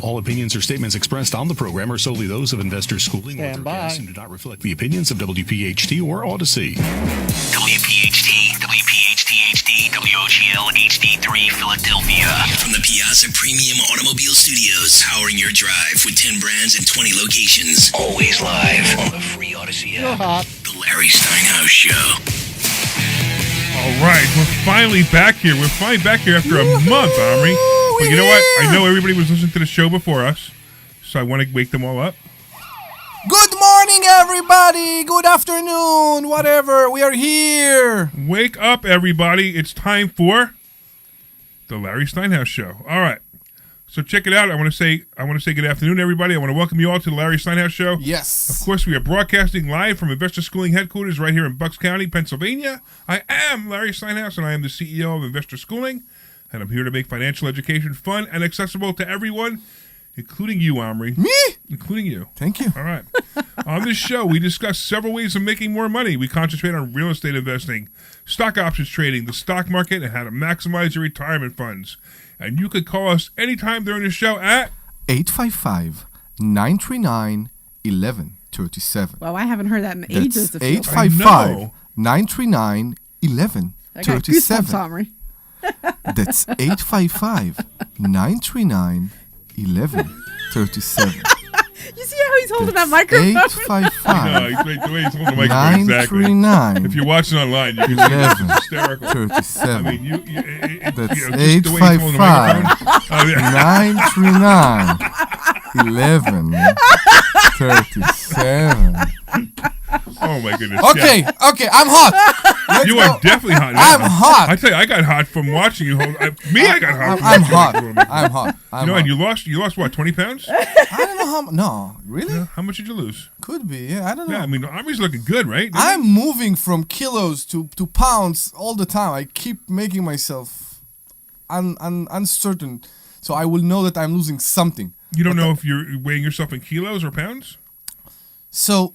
All opinions or statements expressed on the program are solely those of Investor Schooling or their guests and do not reflect the opinions of WPHT or Odyssey. WPHT, WPHT-HD, WOGL HD3 Philadelphia. From the Piazza Premium Automobile Studios, powering your drive with 10 brands and 20 locations. Always live on the free Odyssey app. The Larry Steinhouse Show. All right, we're finally back here. We're finally back here after a month, Omri. But you know what? I know everybody was listening to the show before us, so I want to wake them all up. Good morning, everybody. Good afternoon, whatever. We are here. Wake up, everybody. It's time for the Larry Steinhouse Show. All right. So check it out. I want to say good afternoon, everybody. I want to welcome you all to the Larry Steinhouse Show. Yes. Of course, we are broadcasting live from Investor Schooling headquarters right here in Bucks County, Pennsylvania. I am Larry Steinhouse, and I am the CEO of Investor Schooling. And I'm here to make financial education fun and accessible to everyone, including you, Omri. Me? Including you. Thank you. All right. On this show, we discuss several ways of making more money. We concentrate on real estate investing, stock options trading, the stock market, and how to maximize your retirement funds. And you could call us anytime during the show at 855-939-1137. Well, I haven't heard that in ages. That's 855-939-1137. I got goosebumps, Omri. That's 855-939-1137. You see how he's holding that microphone? 855. the way he's holding the microphone, exactly. 939. If you're watching online, you can see it's hysterical. 37. I mean, That's just the way he's holding the microphone. 939-1137. Oh my goodness. Okay, yeah. okay, I'm hot. You are definitely hot now. I'm hot. I tell you, I got hot from watching you hold. I got hot. I'm hot. I'm hot. You know, and you lost what, 20 pounds? I don't know how. No, really? Yeah. How much did you lose? Could be. Yeah, I don't know. Yeah, I mean, Omri's looking good, right? I'm moving from kilos to pounds all the time. I keep making myself uncertain, so I will know that I'm losing something. You don't know if you're weighing yourself in kilos or pounds? So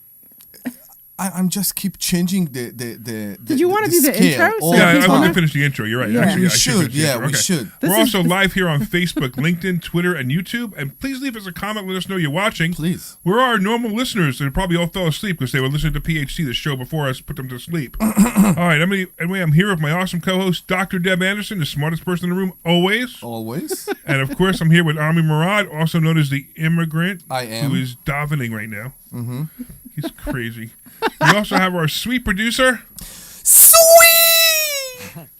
I'm just keep changing the Did you want to do the scale intro? all Yeah, the I time. want to finish the intro. You're right. Yeah. Actually, We I should. finish the Yeah, intro. we should. We're also live here on Facebook, LinkedIn, Twitter, and YouTube. And please leave us a comment. Let us know you're watching. Please. We're our normal listeners that probably all fell asleep because they were listening to PHC, the show before us, put them to sleep. All right. Anyway, I'm here with my awesome co-host, Dr. Deb Anderson, the smartest person in the room, always. Always. And, of course, I'm here with Omri Morad, also known as the immigrant. I am. Who is davening right now. Mm-hmm. He's crazy. We also have our sweet producer, Sweet.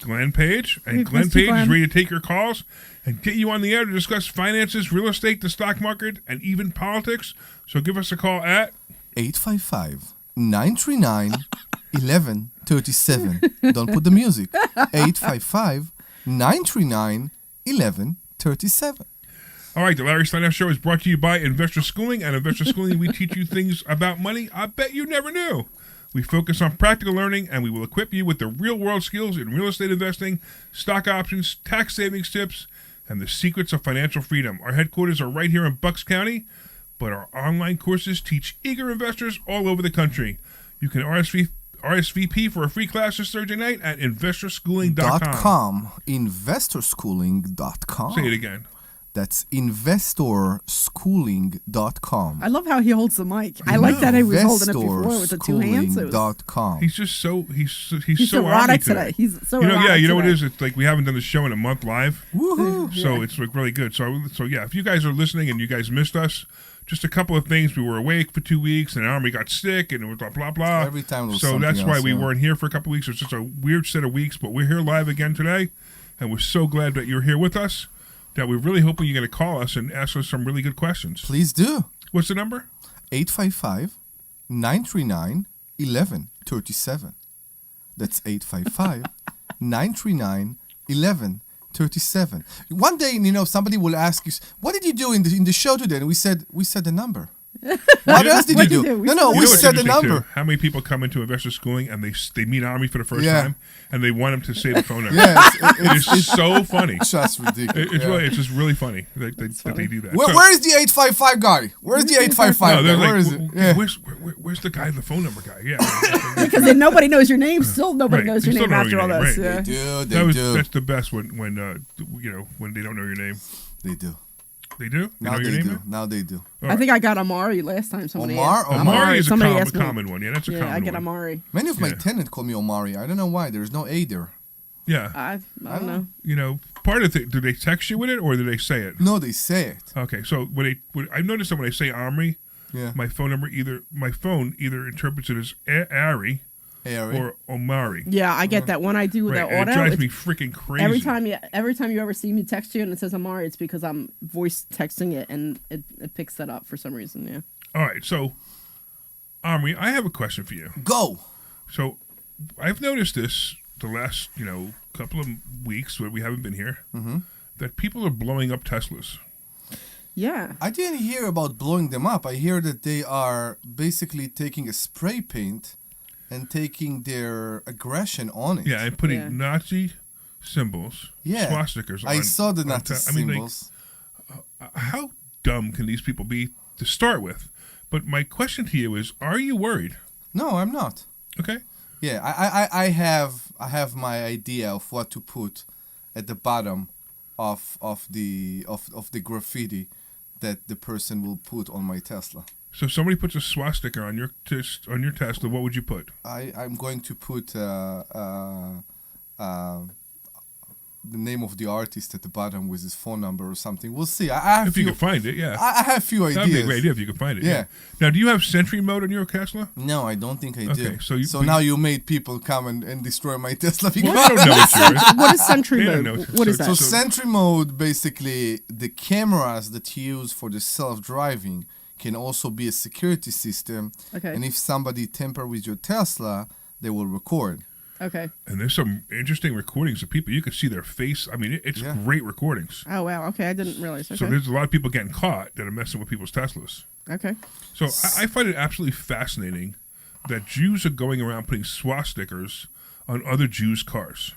Glenn Page. And Glenn Page is ready to take your calls and get you on the air to discuss finances, real estate, the stock market, and even politics. So give us a call at 855-939-1137. Don't put the music. 855-939-1137. All right, the Larry Steinhouse Show is brought to you by Investor Schooling. At Investor Schooling, we teach you things about money I bet you never knew. We focus on practical learning, and we will equip you with the real-world skills in real estate investing, stock options, tax savings tips, and the secrets of financial freedom. Our headquarters are right here in Bucks County, but our online courses teach eager investors all over the country. You can RSVP for a free class this Thursday night at investorschooling.com. Investorschooling.com. Say it again. That's investorschooling.com. I love how he holds the mic. I like that he was holding it before with the two hands. He's just so he's so erotic today. He's so erotic. You know what it today. is? It's like we haven't done the show in a month live. Woohoo! So it's like really good. So yeah, if you guys are listening and you guys missed us, just a couple of things. We were awake for 2 weeks, and Omri got sick, and it was blah blah blah. Every time it was so that's why else, we weren't here for a couple of weeks. It's just a weird set of weeks, but we're here live again today, and we're so glad that you're here with us. That we're really hoping you're going to call us and ask us some really good questions. Please do. What's the number? 855-939-1137. That's 855-939-1137. One day, somebody will ask you, what did you do in the show today? And we said the number. What else did you do? We said the number. Too? How many people come into Investor Schooling and they meet Omri for the first time and they want him to say the phone number? It's so funny. Just ridiculous. It's just really funny that they do that. Where is the 855 guy? Where's the 855 guy? Where is it? Where's the guy, the phone number guy? Yeah. Because then nobody knows your name. Still nobody knows your name after all this. Right. Yeah. They do. That's the best when they don't know your name. They do. They do? Now your they name do. there? Now they do. I think I got Amari last time. Somebody Omar? asked. Omari is a Somebody common, asked me. common one. Yeah, that's a common one. I get Amari. Many of my Yeah. tenants call me Omari. I don't know why. There's no A there. Yeah. I don't know. You know, part of it, do they text you with it or do they say it? No, they say it. Okay, so I've noticed that when I say Omri, Yeah. my phone either interprets it as Ari Ari. or Omari. Yeah, I get that when I do Right, the and auto. it drives it's- me freaking crazy. Every time you ever see me text you and it says Amari, it's because I'm voice texting it and it picks that up for some reason. Yeah. All right, so Omri, I have a question for you. Go. So I've noticed this the last couple of weeks where we haven't been here, that people are blowing up Teslas. Yeah. I didn't hear about blowing them up. I hear that they are basically taking a spray paint and taking their aggression on it. Yeah, and putting Yeah. Nazi symbols, Yeah. swastikas. I saw the on Nazi I mean, symbols. how dumb can these people be to start with? But my question to you is: are you worried? No, I'm not. Okay. Yeah, I have my idea of what to put at the bottom of the graffiti that the person will put on my Tesla. So if somebody puts a swastika on your Tesla, what would you put? I'm going to put the name of the artist at the bottom with his phone number or something. We'll see. I have If you can find it, yeah. I have few ideas. That'd be a great idea if you could find it. Yeah. Now, do you have Sentry mode on your Tesla? No, I don't think I Okay, do. so now you made people come and destroy my Tesla. Well, I don't know what yours. What is Sentry They don't mode? know. What is So- that? So Sentry mode, basically, the cameras that you use for the self-driving can also be a security system. Okay. And if somebody tamper with your Tesla, they will record. Okay. And there's some interesting recordings of people. You can see their face. I mean, it's Yeah. great recordings. Oh wow. Okay, I didn't realize. Okay. So there's a lot of people getting caught that are messing with people's Teslas. Okay. So I find it absolutely fascinating that Jews are going around putting swastikas on other Jews' cars.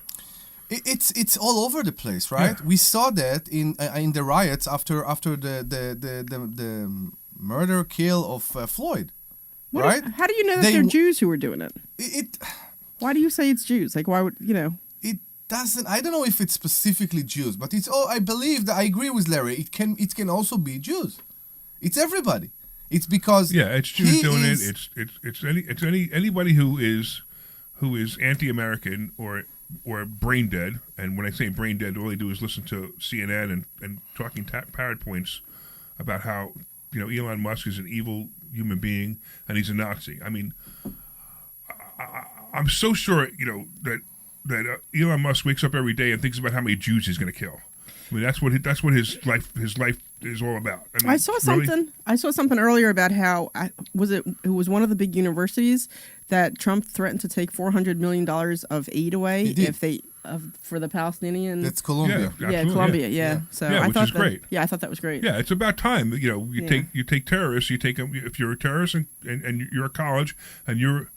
It's all over the place, right? Yeah. We saw that in the riots after the murder kill of Floyd, What right? how do you know that They- they're Jews who are doing it? It Why do you say it's Jews? Like, why would you know? it doesn't. I don't know if it's specifically Jews, but it's all. I believe that I agree with Larry. It can also be Jews. It's everybody. It's because Yeah, it's Jews he doing is- it. It's anybody who is anti-American or brain dead. And when I say brain dead, all they do is listen to CNN and talking parrot points about how Elon Musk is an evil human being and he's a Nazi. I mean, I'm so sure that Elon Musk wakes up every day and thinks about how many Jews he's going to kill. I mean, that's what his life is all about. I mean, I saw really? something. I saw something earlier about how it was one of the big universities that Trump threatened to take $400 million of aid away He did. if they for the Palestinian. That's Colombia. Yeah. yeah, Absolutely, Colombia. yeah. Yeah. So Yeah, I which thought is great. Yeah, I thought that was great. Yeah, it's about time. You Yeah. take terrorists. You take them if you're a terrorist and you're a college and you're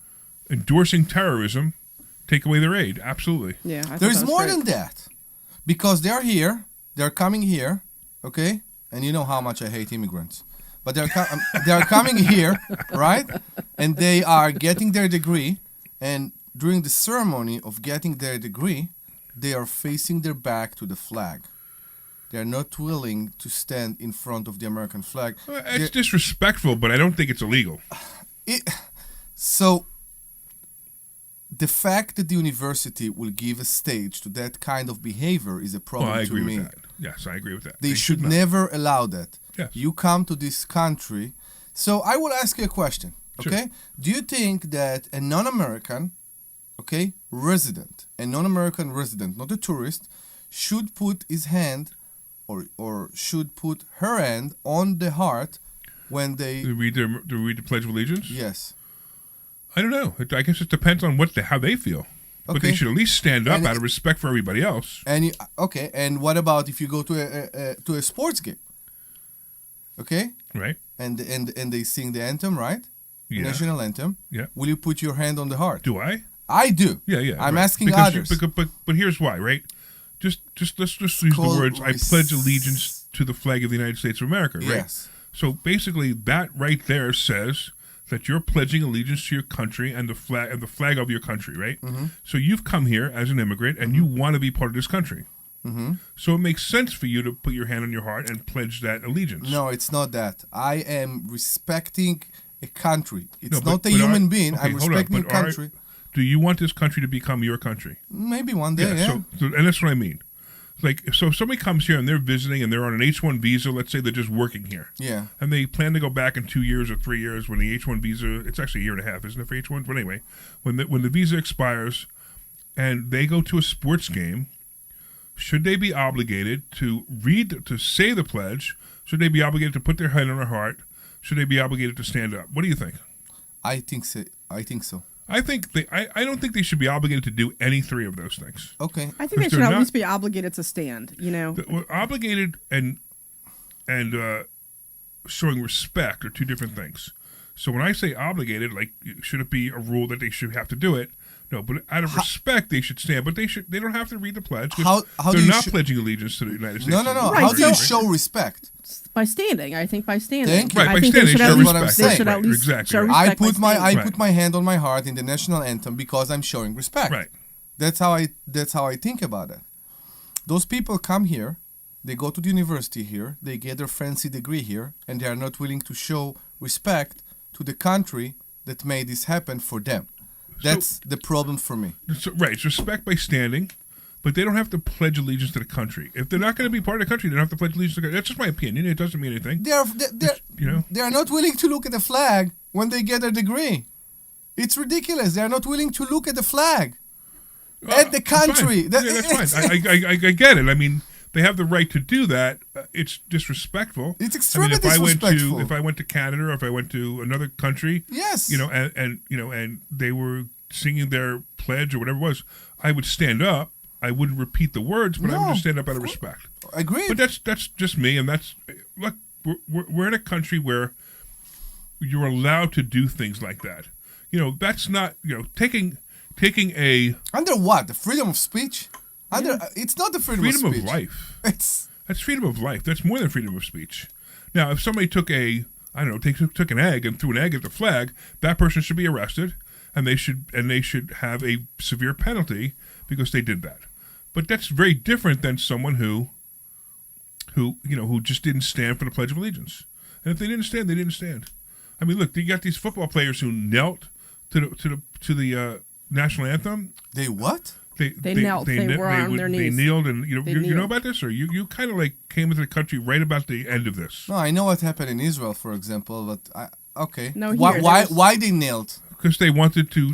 endorsing terrorism. Take away their aid. Absolutely. Yeah. I thought There's that was more great. than that, because they're here. They're coming here, okay? And you know how much I hate immigrants, but they're coming here, right? And they are getting their degree, and during the ceremony of getting their degree, they are facing their back to the flag. They are not willing to stand in front of the American flag. It's disrespectful, but I don't think it's illegal. So the fact that the university will give a stage to that kind of behavior is a problem Well, I to agree me. with that. Yes, I agree with that. They should not. never allow that. Yes. You come to this country. So I will ask you a question, Sure. okay? Do you think that a non-American, okay, resident, not a tourist, should put his hand or should put her hand on the heart when they... To read the Pledge of Allegiance? Yes. I don't know. I guess it depends on how they feel. But they Okay. should at least stand up And out of respect for everybody else. And okay, and what about if you go to a sports game? Okay? Right? And they sing the anthem, right? The Yeah. national anthem. Yeah. Will you put your hand on the heart? Do I? I do. Yeah. I'm right. asking Because others. But here's why, right? Just let's just use the called words, I pledge allegiance to the flag of the United States of America, right? Yes. So basically that right there says that you're pledging allegiance to your country and the flag of your country, right? Mm-hmm. So you've come here as an immigrant and you want to be part of this country, So it makes sense for you to put your hand on your heart and pledge that allegiance. No, it's not that. I am respecting a country. It's No, not a human being. okay, I'm hold on, respecting a but are- country. Do you want this country to become your country? Maybe one day, yeah. So, and that's what I mean. Like, so if somebody comes here and they're visiting and they're on an H-1 visa, let's say they're just working here. Yeah. And they plan to go back in 2 years or 3 years when the H-1 visa, it's actually a year and a half, isn't it, for H-1? But anyway, when the visa expires and they go to a sports game, should they be obligated to say the pledge? Should they be obligated to put their hand on their heart? Should they be obligated to stand up? What do you think? I think so. I think so. I don't think they should be obligated to do any three of those things. Okay. I think they If should they're at not- least be obligated to stand. Well, obligated and showing respect are two different things. So when I say obligated, like, should it be a rule that they should have to do it? No, but out of respect, they should stand. But they don't have to read the pledge. 'Cause How they're do you not sh- pledging allegiance to the United States. No. Right, How do you so- show respect? By standing, I think by standing. Thank you. Right, I by think standing, they should show at least, respect. they should Right, at least exactly. show I respect I by put my standing. Right. hand on my heart in the national anthem because I'm showing respect. Right. That's how I think about it. Those people come here, they go to the university here, they get their fancy degree here, and they are not willing to show respect to the country that made this happen for them. That's the problem for me. Right, it's respect by standing, but they don't have to pledge allegiance to the country. If they're not going to be part of the country, they don't have to pledge allegiance to the country. That's just my opinion. It doesn't mean anything. They are not willing to look at the flag when they get their degree. It's ridiculous. They are not willing to look at the flag. At the country. Fine. That's fine. I get it. I mean, they have the right to do that. It's disrespectful. It's extremely if I disrespectful. went to Canada or if I went to another country, Yes. and they were singing their pledge or whatever it was, I would stand up. I wouldn't repeat the words, but I would No. just stand up out of respect. Agreed. But that's just me, and look, we're in a country where you're allowed to do things like that. That's not taking a Under what? The freedom of speech? It's not the freedom of freedom speech. of life. It's That's freedom of life. That's more than freedom of speech. Now, if somebody took took an egg and threw an egg at the flag, that person should be arrested, and they should have a severe penalty because they did that. But that's very different than someone who just didn't stand for the Pledge of Allegiance. And if they didn't stand, they didn't stand. I mean, look, you got these football players who knelt to the national anthem. they what? They knelt. They were on their They knees. kneeled, and you know kneeled. about this, or you kind of like came into the country right about the end of this No, I know what happened in Israel, for example, but okay. No, why here, why there's- why they knelt? because they wanted to.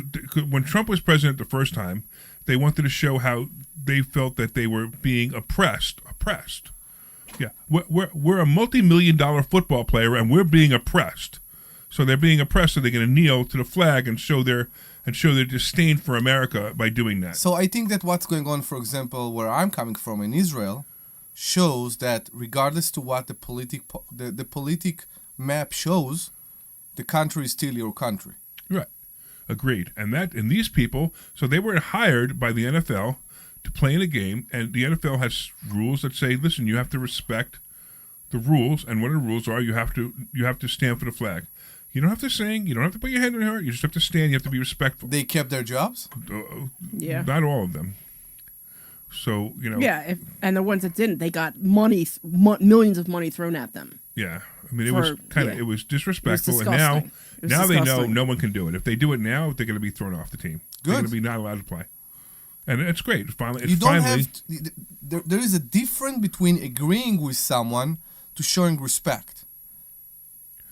When Trump was president the first time, they wanted to show how they felt that they were being oppressed. Yeah, we're a multi-million-dollar football player, and we're being oppressed. So they're being oppressed, so they're going to kneel to the flag and show their disdain for America by doing that. So I think that what's going on, for example, where I'm coming from in Israel, shows that regardless to what the politic map shows, the country is still your country. Right. Agreed. And these people, so they were hired by the NFL to play in a game, and the NFL has rules that say, listen, you have to respect the rules, and what the rules are, you have to stand for the flag. You don't have to sing, you don't have to put your hand on your heart, you just have to stand, you have to be respectful. They kept their jobs? Yeah. Not all of them. So, Yeah, and the ones that didn't, they got millions of money thrown at them. Yeah. I mean, it was disrespectful, and disgusting. It was now they know disgusting. no one can do it. If they do it now, they're going to be thrown off the team. They're going to be not allowed to play. And it's great. There is a difference between agreeing with someone to showing respect.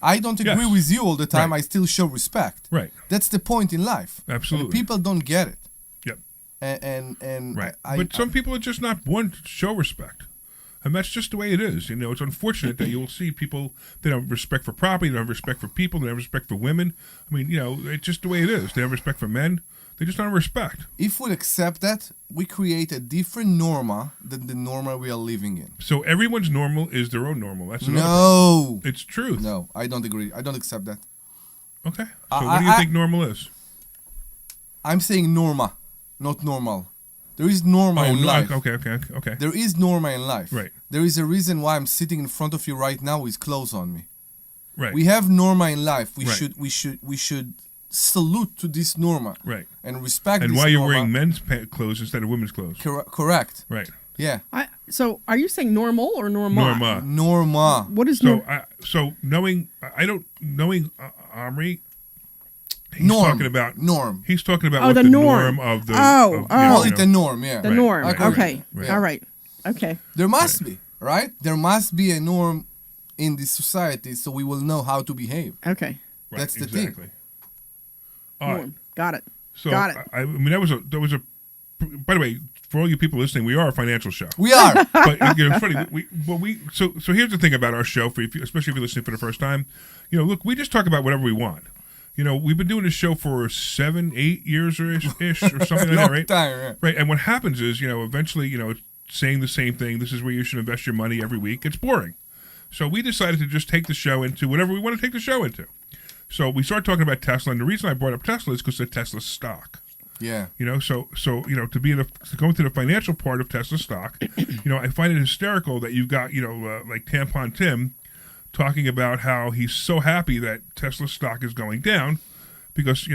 I don't agree Yes. with you all the time. Right. I still show respect. Right. That's the point in life. Absolutely. And people don't get it. Yep. And Right. But some people are just not born to show respect. And that's just the way it is. It's unfortunate that you will see people, they don't have respect for property, they don't have respect for people, they don't have respect for women. I mean, it's just the way it is. They don't have respect for men. They just don't have respect. If we accept that, we create a different norma than the norma we are living in. So everyone's normal is their own normal. That's another No. problem. It's truth. No, I don't agree. I don't accept that. Okay. So what do you think normal is? I'm saying norma, not normal. There is norma in life. Okay. There is norma in life. Right. There is a reason why I'm sitting in front of you right now with clothes on me. Right. We have norma in life. We Right. should salute to this norma. Right. And respect And this why you're norma. wearing men's clothes instead of women's clothes. Correct. Right. Yeah. So, are you saying normal or norma? Norma. What is So, knowing Omri, he's Norm. talking about Norm. He's talking about Oh, what the the norm. of the. Call it the norm, yeah. the Right, norm? right, Okay, right. all right, okay. There must be, right? There must be a norm in this society so we will know how to behave. Okay. Right, That's the exactly. thing. All right. Norm. Got it. So Got it. I mean, that was a. By the way, for all you people listening, we are a financial show. We are. But it's funny. So here's the thing about our show, especially if you're listening for the first time. Look, we just talk about whatever we want. We've been doing this show for 7-8 years or ish or something like that, right? Time, yeah. Right. And what happens is, eventually, it's saying the same thing. This is where you should invest your money every week. It's boring. So we decided to just take the show into whatever we want to take the show into. So we started talking about Tesla, and the reason I brought up Tesla is because of Tesla's stock. Yeah. So to go into the financial part of Tesla stock, I find it hysterical that you've got like Tampon Tim talking about how he's so happy that Tesla stock is going down because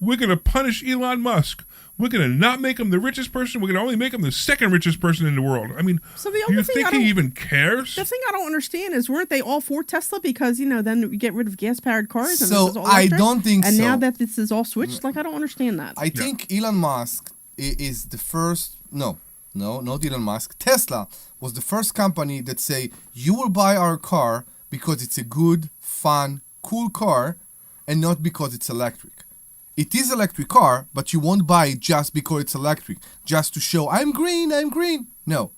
we're going to punish Elon Musk. We're going to not make him the richest person. We're going to only make him the second richest person in the world. I mean, So the do only you thing think I don't- he even cares? The thing I don't understand is, weren't they all for Tesla? Because then we get rid of gas-powered cars. And So this is all I electric? don't think And so. now that this is all switched, like I don't understand that. I think Elon Musk is the first. No, not Elon Musk. Tesla was the first company that say you will buy our car because it's a good, fun, cool car, and not because it's electric. It is electric car, but you won't buy it just because it's electric, just to show I'm green. No.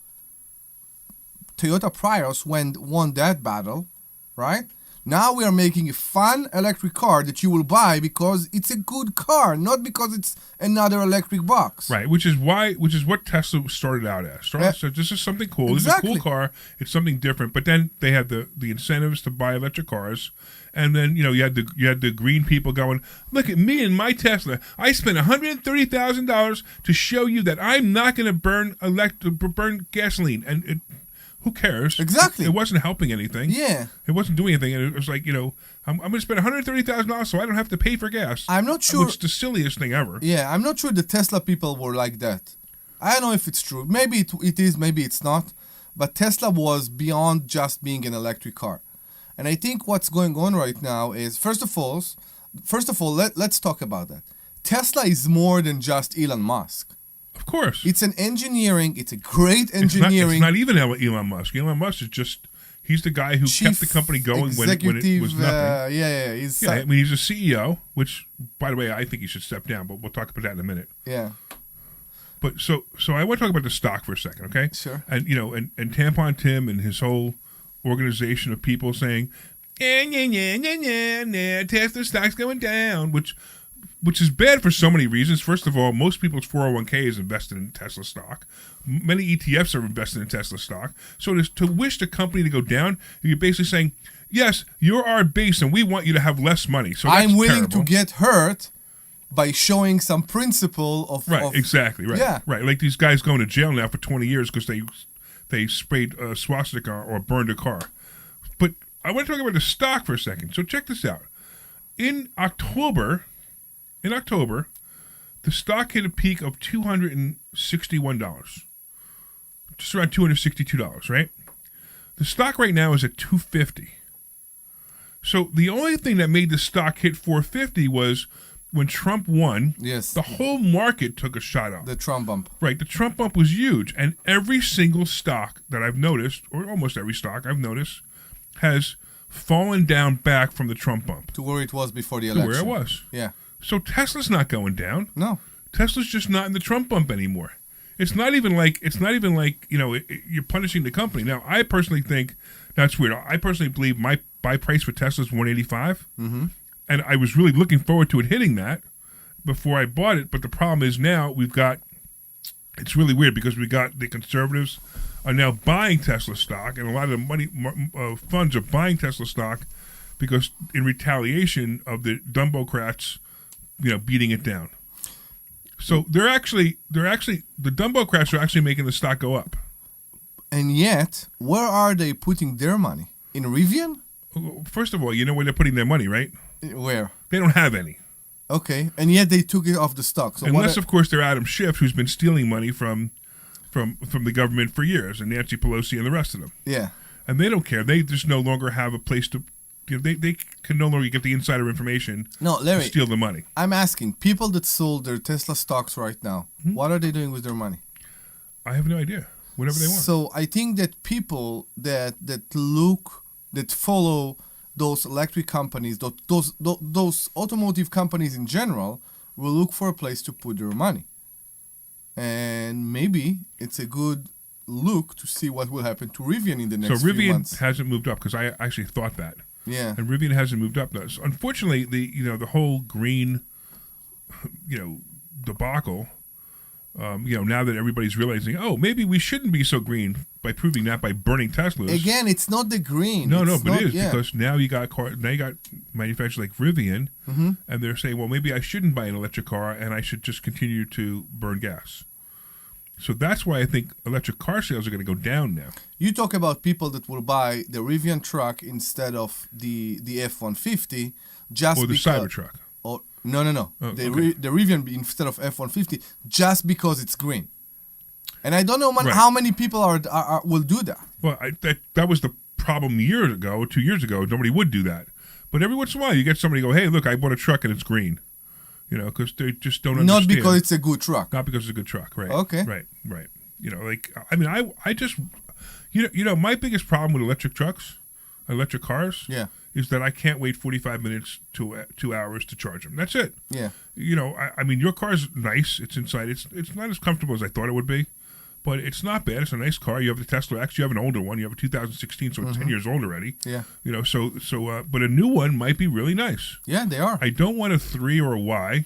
Toyota Prius won that battle, right? Now we are making a fun electric car that you will buy because it's a good car, not because it's another electric box. Right, which is what Tesla started out as. So this is something cool. Exactly. This is a cool car. It's something different. But then they had the incentives to buy electric cars, and then you had the green people going, look at me and my Tesla. I spent $130,000 to show you that I'm not going to burn gasoline, and who cares? Exactly. It wasn't helping anything. Yeah. It wasn't doing anything, and it was like I'm going to spend $130,000 so I don't have to pay for gas. I'm not sure. Which is the silliest thing ever. Yeah, I'm not sure the Tesla people were like that. I don't know if it's true. Maybe it is, maybe it's not. But Tesla was beyond just being an electric car. And I think what's going on right now is, first of all, let's talk about that. Tesla is more than just Elon Musk. Of course. It's a great engineering. It's not even Elon Musk. Elon Musk is just, he's the guy who kept the company going when it was nothing. He's I mean, he's a CEO, which, by the way, I think he should step down, but we'll talk about that in a minute. yeah. But so I want to talk about the stock for a second, okay? Sure. And and Tampon Tim and his whole organization of people saying, Tesla stock's going down, which is bad for so many reasons. First of all, most people's 401k is invested in Tesla stock. Many ETFs are invested in Tesla stock. So to wish the company to go down, you're basically saying, yes, you're our base and we want you to have less money. So that's I'm willing terrible. to get hurt by showing some principle of... Right, exactly, right. Yeah. Right, like these guys going to jail now for 20 years because they sprayed a swastika or burned a car. But I want to talk about the stock for a second. So check this out. In October, the stock hit a peak of $261. Just around $262, right? The stock right now is at $250. So the only thing that made the stock hit $450 was when Trump won. Yes. The whole market took a shot up. The Trump bump. Right, the Trump bump was huge, and every single stock that I've noticed, or almost every stock I've noticed, has fallen down back from the Trump bump To where it was before the to election. where it was. Yeah. So Tesla's not going down. No. Tesla's just not in the Trump bump anymore. It's not even like you're punishing the company. Now, I personally think that's weird. I personally believe my buy price for Tesla is $185. Mm-hmm. And I was really looking forward to it hitting that before I bought it. But the problem is now it's really weird because we got the conservatives are now buying Tesla stock, and a lot of the funds are buying Tesla stock because in retaliation of the Dumbocrats, beating it down. So the Dumbocrats are actually making the stock go up. And yet, where are they putting their money? In Rivian? First of all, you know where they're putting their money, right? Where? They don't have any. Okay. And yet they took it off the stock. So Unless, of course, they're Adam Schiff, who's been stealing money from from the government for years, and Nancy Pelosi and the rest of them. Yeah. And they don't care. They just no longer have a place to. They can no longer get the insider information. No, Larry, to steal the money. I'm asking people that sold their Tesla stocks right now. What are they doing with their money? I have no idea. Whatever they want. So I think that people that follow those electric companies, those automotive companies in general, will look for a place to put their money. And maybe it's a good look to see what will happen to Rivian in the next few months. So Rivian hasn't moved up because I actually thought that. Yeah. And Rivian hasn't moved up. So unfortunately, the whole green, debacle. Now that everybody's realizing, maybe we shouldn't be so green by proving that by burning Teslas. Again, it's not the green. But it is because now you got manufacturers like Rivian, and they're saying, well, maybe I shouldn't buy an electric car and I should just continue to burn gas. So that's why I think electric car sales are going to go down now. You talk about people that will buy the Rivian truck instead of the F-150 just or the because, Cybertruck. Or no. Oh, the okay. the Rivian instead of F-150 just because it's green. And I don't know Right. how many people will do that. Well, that was the problem 2 years ago. Nobody would do that. But every once in a while, you get somebody go, hey, look, I bought a truck and it's green. Because they just don't understand. Not because it's a good truck. Not because it's a good truck, right? Okay. Right. I just, my biggest problem with electric cars, is that I can't wait 45 minutes to 2 hours to charge them. That's it. Yeah. Your car's nice. It's inside. It's not as comfortable as I thought it would be, but it's not bad. It's a nice car. You have the Tesla X. You have an older one. You have a 2016, so it's 10 years old already. Yeah. But a new one might be really nice. Yeah, they are. I don't want a 3 or a Y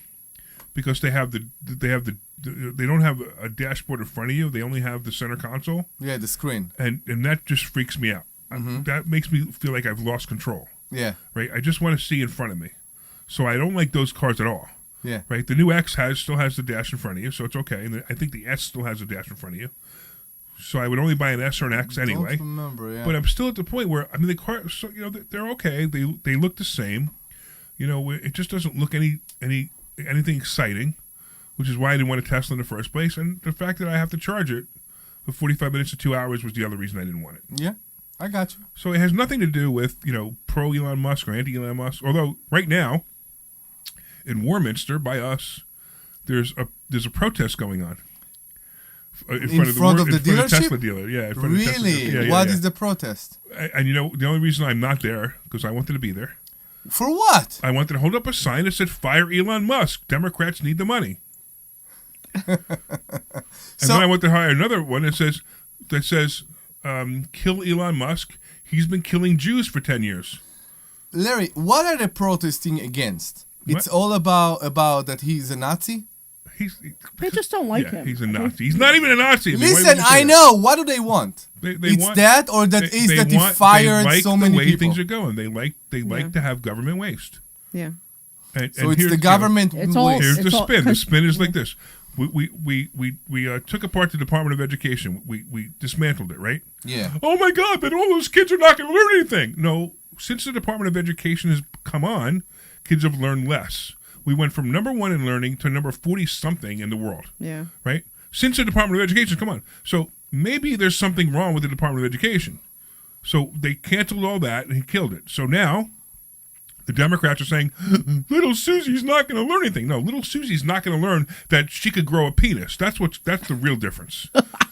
because they don't have a dashboard in front of you. They only have the center console. Yeah, the screen. And that just freaks me out. That makes me feel like I've lost control. Yeah. Right? I just want to see in front of me. So I don't like those cars at all. Yeah. Right? The new X still has the dash in front of you, so it's okay. And I think the S still has a dash in front of you. So I would only buy an S or an X anyway. Don't remember, yeah. But I'm still at the point where the cars, so, they're okay. They look the same. It just doesn't look anything exciting, which is why I didn't want a Tesla in the first place. And the fact that I have to charge it for 45 minutes to 2 hours was the other reason I didn't want it. Yeah, I got you. So it has nothing to do with, pro Elon Musk or anti Elon Musk. Although right now, in Warminster by us, there's a protest going on. In front of the Tesla dealer. Yeah. In front really? Of the Tesla dealer. What is the protest? And the only reason I'm not there, because I wanted to be there. For what? I wanted to hold up a sign that said, "Fire Elon Musk. Democrats need the money." And then I went to hire another one that says, "Kill Elon Musk. He's been killing Jews for 10 years." Larry, what are they protesting against? It's all about that he's a Nazi? They just don't like him. He's a Nazi. He's not even a Nazi. Listen, I know. What do they want? They it's want that, or that he fired so many people. They like the way things are going. They like to have government waste. Yeah. So it's the government waste. Here's the spin. The spin is like this. We took apart the Department of Education. We dismantled it, right? Yeah. Oh my God! Then all those kids are not going to learn anything. No, since the Department of Education has come on, kids have learned less. We went from number 1 in learning to number 40-something in the world. Yeah. Right? Since the Department of Education, come on. So maybe there's something wrong with the Department of Education. So they canceled all that and he killed it. So now the Democrats are saying, little Susie's not going to learn anything. No, little Susie's not going to learn that she could grow a penis. That's the real difference.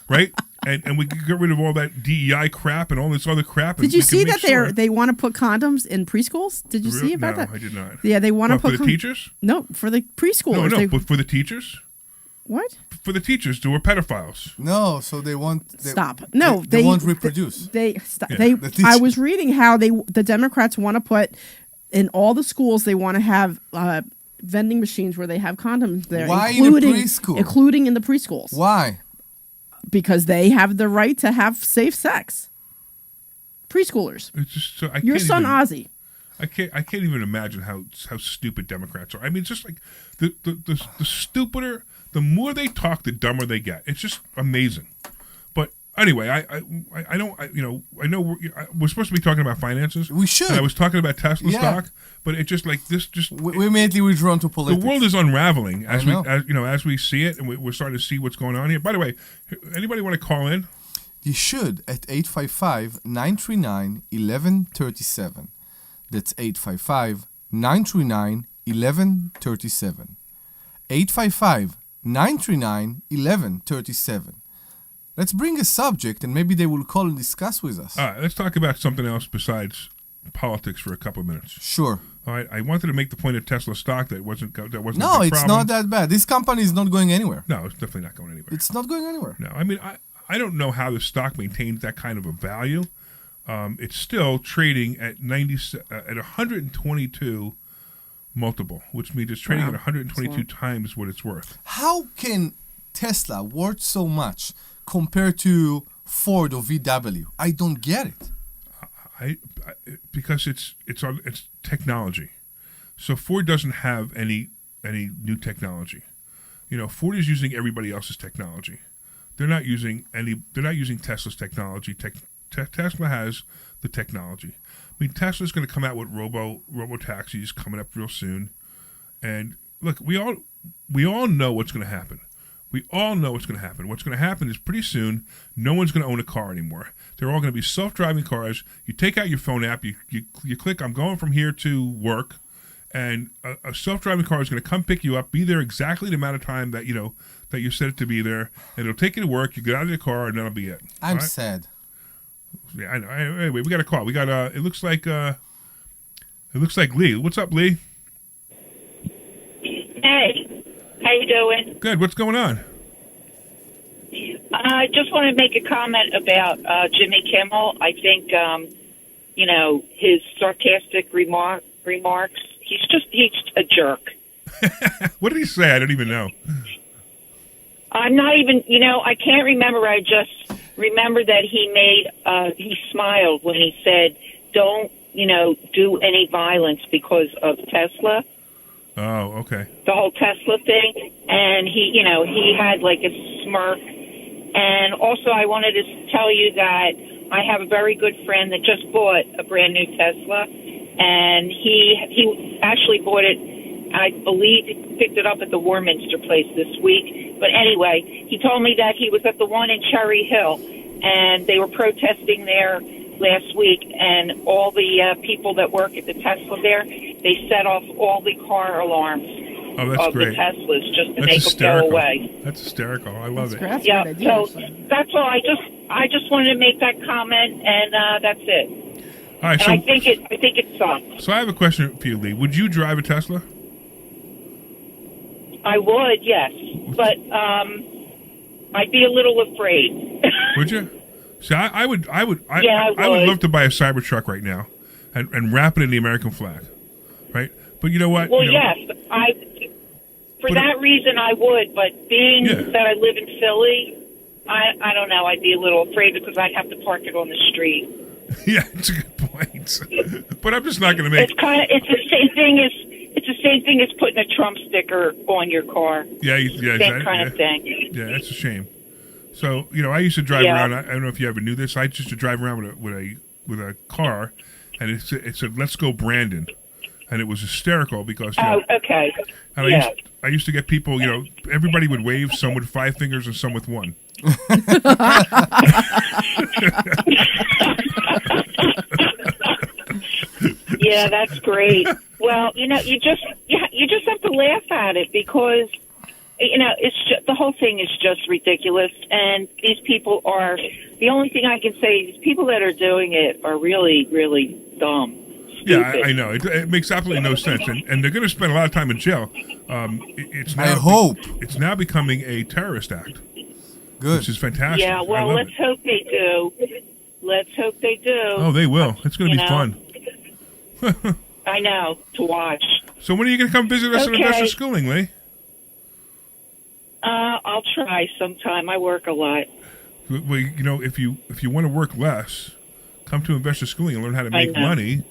Right? And we could get rid of all that DEI crap and all this other crap. Did you see that they want to put condoms in preschools? Did you see about that? No, I did not. Yeah, they want to put for the teachers? No, for the preschoolers. No, but for the teachers? What? For the teachers who are pedophiles. No, so they want... Stop. No, they won't reproduce. I was reading how the Democrats want to put in all the schools, they want to have vending machines where they have condoms there. Why in a preschool? Including in the preschools. Why? Because they have the right to have safe sex. Preschoolers. It's just so Your son Ozzy. I can't even imagine how stupid Democrats are. I mean, it's just like the stupider, the more they talk, the dumber they get. It's just amazing. But Anyway, I don't, I know we're supposed to be talking about finances. We should. And I was talking about Tesla stock, but it just like this, we immediately withdrawn to politics. The world is unraveling as we see it, and we're starting to see what's going on here. By the way, anybody want to call in? You should at 855-939-1137. That's 855-939-1137. 855-939-1137. Let's bring a subject, and maybe they will call and discuss with us. All right, let's talk about something else besides politics for a couple of minutes. Sure. All right, I wanted to make the point of Tesla stock that wasn't. No, a big it's problem. not that bad. This company is not going anywhere. No, it's definitely not going anywhere. It's not going anywhere. No, I mean, I don't know how the stock maintains that kind of a value. It's still trading at 122 multiple, which means it's trading at 122 times what it's worth. How can Tesla worth so much compared to Ford or VW? I don't get it. Because it's technology. So Ford doesn't have any new technology. Ford is using everybody else's technology. They're not using Tesla's technology. Tesla has the technology. I mean, Tesla's going to come out with robo taxis coming up real soon. And look, we all know what's going to happen. We all know what's going to happen. What's going to happen is pretty soon, no one's going to own a car anymore. They're all going to be self-driving cars. You take out your phone app, you click, I'm going from here to work, and a self-driving car is going to come pick you up, be there exactly the amount of time that you set it to be there, and it'll take you to work. You get out of your car, and that'll be it. I'm sad. Yeah, I know. Anyway, we got a call. We got it looks like Lee. What's up, Lee? Hey, how you doing? Good. What's going on? I just want to make a comment about Jimmy Kimmel. I think, his sarcastic remarks. He's a jerk. What did he say? I don't even know. I'm not even. I can't remember. I just remember that he smiled when he said, "Don't do any violence because of Tesla." Oh, okay. The whole Tesla thing, and he had like a smirk. And also, I wanted to tell you that I have a very good friend that just bought a brand new Tesla, and he actually bought it. I believe he picked it up at the Warminster place this week. But anyway, he told me that he was at the one in Cherry Hill, and they were protesting there last week, and all the people that work at the Tesla there, they set off all the car alarms of great. the Teslas just to That's make hysterical. them go away. That's hysterical. I love it. Yeah, so that's all. I just wanted to make that comment, and that's it. All right, and I think it sucks. So I have a question for you, Lee. Would you drive a Tesla? I would, yes, but I'd be a little afraid. Would you? See, I would love to buy a Cybertruck right now, and wrap it in the American flag, right? But you know what? Well, yes, for that reason I would. But being that I live in Philly, I don't know. I'd be a little afraid because I'd have to park it on the street. Yeah, it's a good point. But I'm just not going to make. It's the same thing as. It's the same thing as putting a Trump sticker on your car. Yeah, same kind of thing. Yeah, that's a shame. So I used to drive around. I don't know if you ever knew this. I used to drive around with a car, and it said "Let's go, Brandon," and it was hysterical because. Okay. And I used to get people. Everybody would wave. Some with 5 fingers, and some with 1. Yeah, that's great. Well, you just have to laugh at it because it's just, the whole thing is just ridiculous, and these people are. The only thing I can say is people that are doing it are really, really dumb. Yeah, I know. It makes absolutely no sense, and they're going to spend a lot of time in jail. I hope it's now becoming a terrorist act. Good, which is fantastic. Yeah, well, let's hope they do. Let's hope they do. Oh, they will. It's going to be fun. I know, to watch. So when are you going to come visit us at Investor Schooling, Lee? I'll try sometime. I work a lot. Well, if you want to work less, come to Investor Schooling and learn how to make money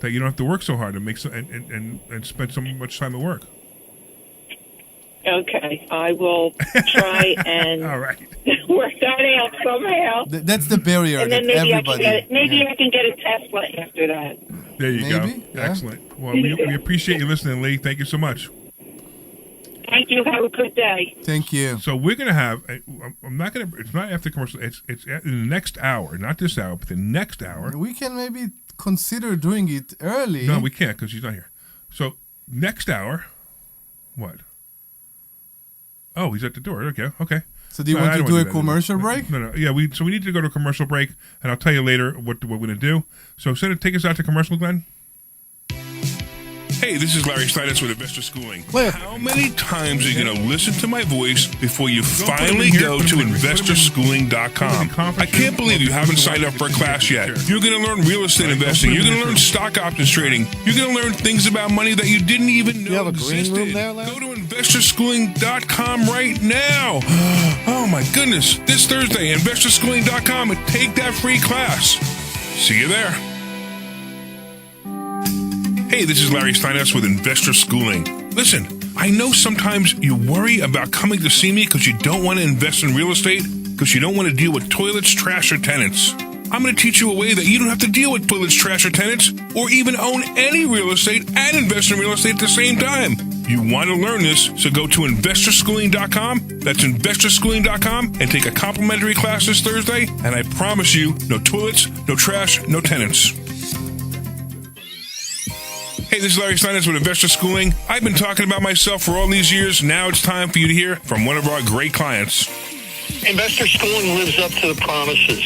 that you don't have to work so hard and make and spend so much time at work. Okay, I will try and all right. work that out somehow. That's the barrier And then that maybe everybody... I can get a Tesla after that. There you Maybe, go. yeah. Excellent. Well, we appreciate you listening, Lee. Thank you so much. Thank you. Have a good day. Thank you. So we're going to have, I'm not going to, it's not after commercial, it's in the next hour, not this hour, but the next hour. We can maybe consider doing it early. No, we can't because she's not here. So next hour, what? Oh, he's at the door. Okay. So do you want to do a commercial break? No. Yeah, we need to go to a commercial break, and I'll tell you later what we're going to do. So send it, take us out to commercial, Glenn. Hey, this is Larry Steinhouse with Investor Schooling. How many times are you going to listen to my voice before you finally go to investorschooling.com? I can't believe you haven't signed up for a class yet. You're going to learn real estate investing. You're going to learn stock options trading. You're going to learn things about money that you didn't even know existed. Go to investorschooling.com right now. Oh my goodness. This Thursday, investorschooling.com, and take that free class. See you there. Hey, this is Larry Steinhouse with Investor Schooling. Listen, I know sometimes you worry about coming to see me because you don't want to invest in real estate, because you don't want to deal with toilets, trash, or tenants. I'm going to teach you a way that you don't have to deal with toilets, trash, or tenants, or even own any real estate and invest in real estate at the same time. You want to learn this, so go to investorschooling.com. That's investorschooling.com, and take a complimentary class this Thursday, and I promise you, no toilets, no trash, no tenants. Hey, this is Larry Steinhouse with Investor Schooling. I've been talking about myself for all these years. Now it's time for you to hear from one of our great clients. Investor Schooling lives up to the promises.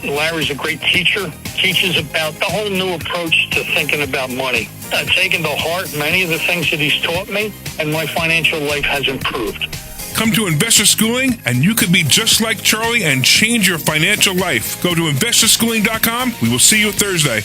Larry's a great teacher, teaches about the whole new approach to thinking about money. I've taken to heart many of the things that he's taught me, and my financial life has improved. Come to Investor Schooling, and you could be just like Charlie and change your financial life. Go to investorschooling.com. We will see you Thursday.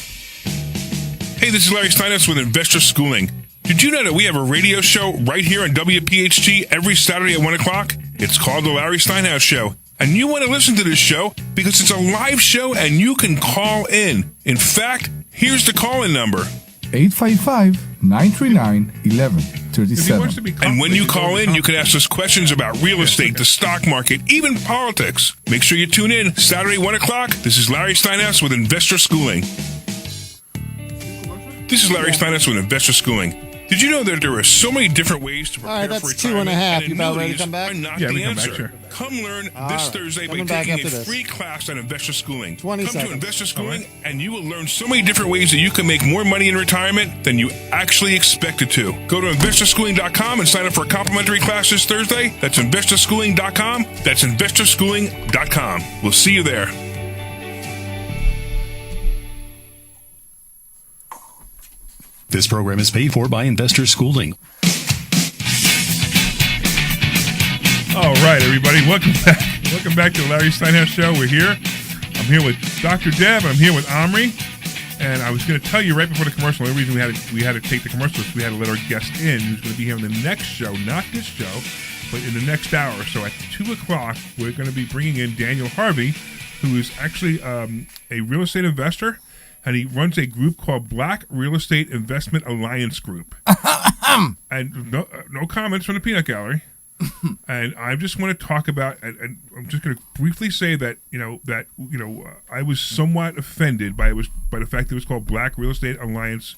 Hey, this is Larry Steinhouse with Investor Schooling. Did you know that we have a radio show right here on WPHT every Saturday at 1 o'clock? It's called The Larry Steinhouse Show. And you want to listen to this show because it's a live show and you can call in. In fact, here's the call-in number. 855-939-1137. And when you call in, you can ask us questions about real estate, the stock market, even politics. Make sure you tune in Saturday, 1 o'clock. This is Larry Steinhouse with Investor Schooling. This is Larry Steinhouse with Investor Schooling. Did you know that there are so many different ways to prepare for retirement? 2.5. You about ready to come back? Yeah, we come back, sure. Come learn this Thursday by taking a free class on Investor Schooling. 20 Come seconds. to Investor Schooling, and you will learn so many different ways that you can make more money in retirement than you actually expected to. Go to investorschooling.com and sign up for a complimentary class this Thursday. That's investorschooling.com. That's investorschooling.com. We'll see you there. This program is paid for by Investor Schooling. All right, everybody, welcome back. Welcome back to the Larry Steinhouse Show. We're here. I'm here with Dr. Deb. I'm here with Omri. And I was going to tell you right before the commercial, the only reason we had to take the commercial is we had to let our guest in, who's going to be here in the next show, not this show, but in the next hour. So at 2 o'clock, we're going to be bringing in Daniel Harvey, who is actually a real estate investor. And he runs a group called Black Real Estate Investment Alliance Group. And no comments from the peanut gallery. And I just want to talk about, and I'm just going to briefly say that I was somewhat offended by the fact that it was called Black Real Estate Alliance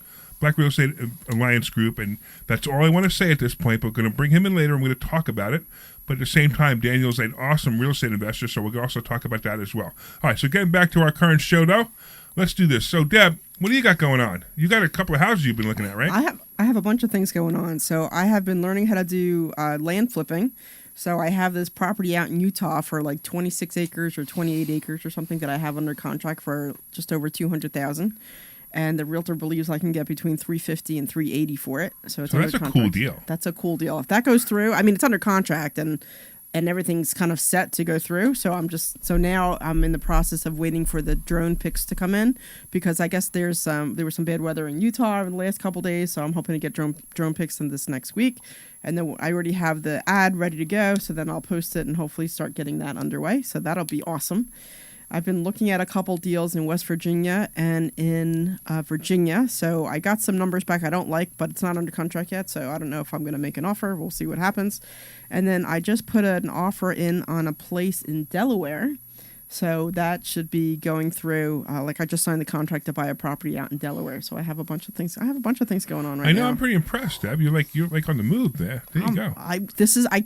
Group, and that's all I want to say at this point. But we're going to bring him in later. I'm going to talk about it. But at the same time, Daniel's an awesome real estate investor, so we'll also talk about that as well. All right, so getting back to our current show, though. Let's do this. So, Deb, what do you got going on? You got a couple of houses you've been looking at, right? I have a bunch of things going on. So I have been learning how to do land flipping. So I have this property out in Utah for like 26 acres or 28 acres or something that I have under contract for just over $200,000. And the realtor believes I can get between $350 and $380 for it. So it's under that's contract. A cool deal. That's a cool deal. If that goes through, I mean, it's under contract and everything's kind of set to go through. So now I'm in the process of waiting for the drone pics to come in, because I guess there was some bad weather in Utah over the last couple of days. So I'm hoping to get drone pics in this next week. And then I already have the ad ready to go. So then I'll post it and hopefully start getting that underway. So that'll be awesome. I've been looking at a couple deals in West Virginia and in Virginia. So I got some numbers back I don't like, but it's not under contract yet. So I don't know if I'm going to make an offer. We'll see what happens. And then I just put an offer in on a place in Delaware. So that should be going through. Like I just signed the contract to buy a property out in Delaware. So I have a bunch of things. Going on right now. I know. I'm pretty impressed, Deb. You're like on the move there. There you go. I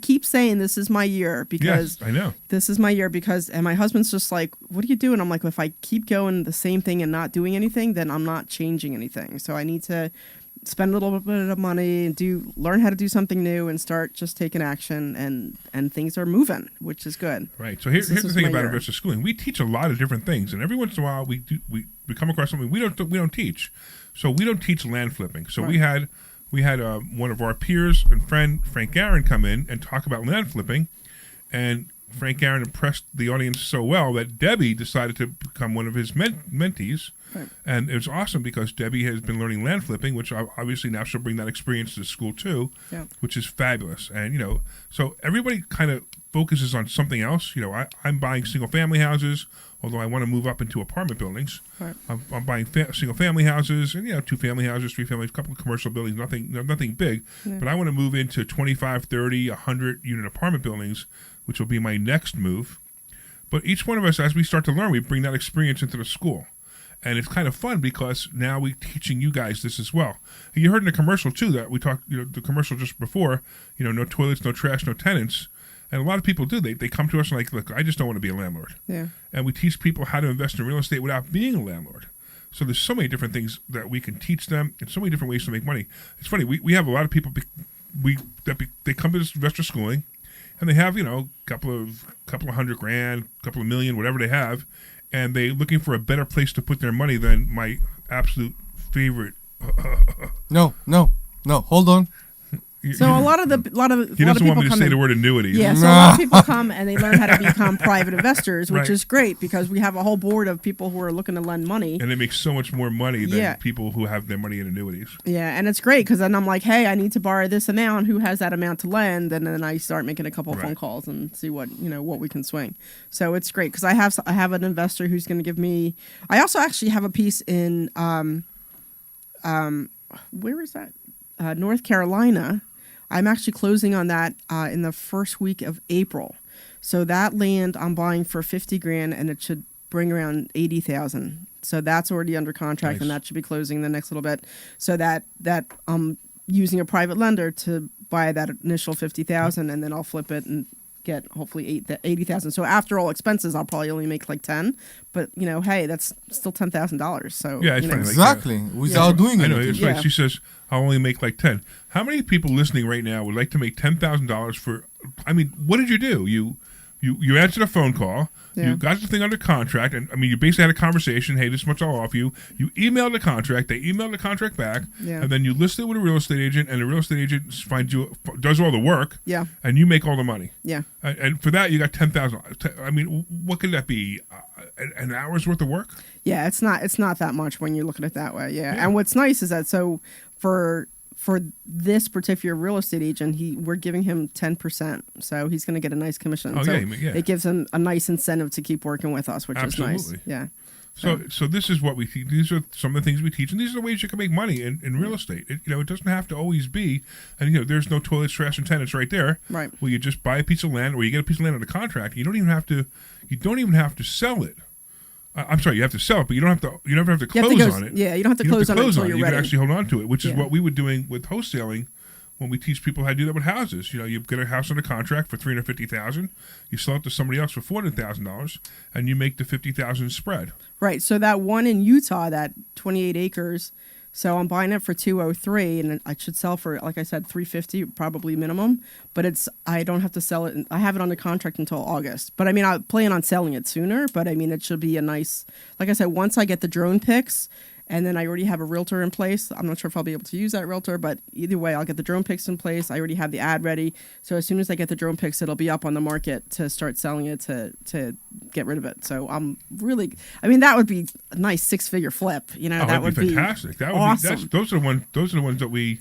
keep saying this is my year because yes, I know. This is my year because, and my husband's just like, what do you do? And I'm like, well, if I keep going the same thing and not doing anything, then I'm not changing anything. So I need to spend a little bit of money and learn how to do something new and start just taking action, and things are moving, which is good. Right. So here's the thing about investor schooling. We teach a lot of different things, and every once in a while we come across something we don't teach. So we don't teach land flipping. So right. we had one of our peers and friend Frank Guerin come in and talk about land flipping, and Frank Guerin impressed the audience so well that Debbie decided to become one of his mentees. Right. And it was awesome because Debbie has been learning land flipping, which obviously now she'll bring that experience to the school too, which is fabulous. And, so everybody kind of focuses on something else. I'm buying single family houses, although I want to move up into apartment buildings. Right. I'm buying single family houses and, 2 family houses, 3 families, a couple of commercial buildings, nothing big. Yeah. But I want to move into 25, 30, 100 unit apartment buildings, which will be my next move. But each one of us, as we start to learn, we bring that experience into the school. And it's kind of fun because now we're teaching you guys this as well. And you heard in the commercial, too, that we talked, the commercial just before, no toilets, no trash, no tenants. And a lot of people do. They come to us and like, look, I just don't want to be a landlord. Yeah. And we teach people how to invest in real estate without being a landlord. So there's so many different things that we can teach them and so many different ways to make money. It's funny. We have a lot of people, they come to this investor schooling and they have, couple of $100,000, couple of $1 million, whatever they have. And they're looking for a better place to put their money than my absolute favorite. No, hold on. So a lot of he doesn't want me to say the word annuities. Yeah, so a lot of people come and they learn how to become private investors, which is great because we have a whole board of people who are looking to lend money. And they make so much more money than people who have their money in annuities. Yeah, and it's great because then I'm like, hey, I need to borrow this amount. Who has that amount to lend? And then I start making a couple of phone calls and see what we can swing. So it's great because I have an investor who's going to give me. I also actually have a piece in where is that? North Carolina. I'm actually closing on that in the first week of April. So that land I'm buying for $50,000 and it should bring around $80,000. So that's already under contract and that should be closing the next little bit. So that I'm using a private lender to buy that initial $50,000 and then I'll flip it and get hopefully $80,000. So after all expenses, I'll probably only make like 10. But hey, that's still $10,000. So yeah, it's funny. Exactly. Without doing anything. I know. It's like she says, I'll only make like 10. How many people listening right now would like to make $10,000 for? I mean, what did you do? You answered a phone call. Yeah. You got the thing under contract, and I mean, you basically had a conversation. Hey, this much I'll offer you. You emailed the contract. They emailed the contract back, and then you list it with a real estate agent, and the real estate agent does all the work. Yeah, and you make all the money. Yeah, and for that you got $10,000. I mean, what could that be? An hour's worth of work? Yeah, it's not that much when you're looking at it that way. Yeah, and what's nice is that for this particular real estate agent, we're giving him 10%, so he's going to get a nice commission. It gives him a nice incentive to keep working with us, which is nice. Yeah. So this is what we teach. These are some of the things we teach, and these are the ways you can make money in real estate. It doesn't have to always be, and there's no toilets, trash, and tenants right there. Right. Well, you just buy a piece of land, or you get a piece of land under contract. You don't even have to sell it. I'm sorry, you have to sell it, but you don't have to close on it. Yeah, you don't have to close on it until you're ready. You can actually hold on to it, which is what we were doing with wholesaling when we teach people how to do that with houses. You get a house under contract for $350,000, you sell it to somebody else for $400,000, and you make the $50,000 spread. Right. So that one in Utah, that 28 acres. So I'm buying it for $203,000, and I should sell for, like I said, $350,000 probably minimum. But I don't have to sell it. I have it under contract until August. But I mean, I plan on selling it sooner. But I mean, it should be a nice, like I said, once I get the drone pics, and then I already have a realtor in place. I'm not sure if I'll be able to use that realtor, but either way, I'll get the drone pics in place. I already have the ad ready. So as soon as I get the drone pics, it'll be up on the market to start selling it to get rid of it. So I'm really, I mean, that would be a nice 6-figure flip. That would be fantastic. That would awesome. Those are the ones that we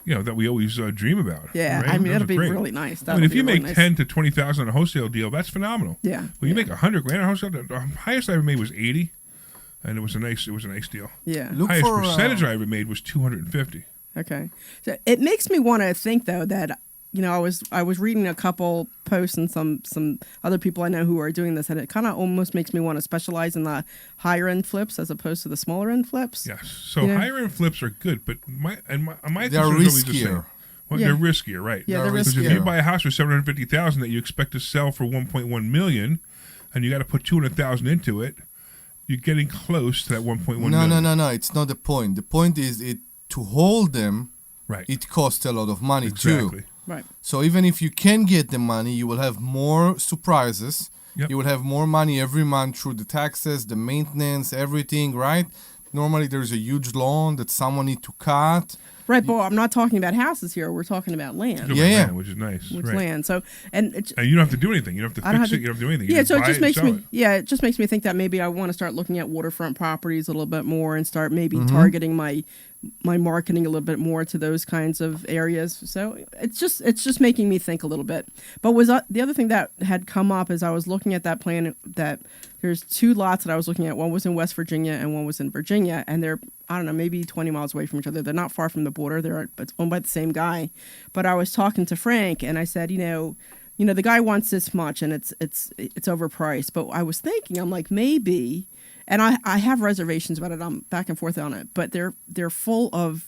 that we always dream about. Yeah, right? I mean, Those it'll are be great. really nice. I mean, if you really make nice. 10 to 20,000 on a wholesale deal, that's phenomenal. Yeah. When you make $100,000 on a wholesale deal, the highest I ever made was 80, and it was a nice deal. Yeah. Look Highest for percentage I ever made was 250. Okay. So it makes me want to think though that I was reading a couple posts and some other people I know who are doing this, and it kind of almost makes me want to specialize in the higher end flips as opposed to the smaller end flips. Yes. So higher end flips are good, but my they're concern is always the same. riskier. Well, Yeah. they're riskier, right? Yeah, they're Because if riskier. you buy a house for $750,000 that you expect to sell for $1.1 million, and you got to put $200,000 into it, you're getting close to that $1.1 million. No. It's not the point. The point is to hold them. Right. It costs a lot of money Exactly. too. Right. So even if you can get the money, you will have more surprises. Yep. You will have more money every month through the taxes, the maintenance, everything, right? Normally there's a huge loan that someone need to cut. Right, but I'm not talking about houses here. We're talking about land. Yeah. Land, which is nice. Which right. land. So and And you don't have to do anything. You don't have to I don't fix have it. You don't have to do anything. yeah, You so it buy just and makes sell me it. it just makes me think that maybe I want to start looking at waterfront properties a little bit more and start maybe Mm-hmm. targeting my marketing a little bit more to those kinds of areas. So it's just making me think a little bit. But the other thing that had come up as I was looking at that plan, that there's two lots that I was looking at. One was in West Virginia and one was in Virginia, and they're, I don't know, maybe 20 miles away from each other. They're not far from the border. It's owned by the same guy. But I was talking to Frank and I said, the guy wants this much and it's overpriced. But I was thinking, I'm like, maybe, and I have reservations about it. I'm back and forth on it, but they're full of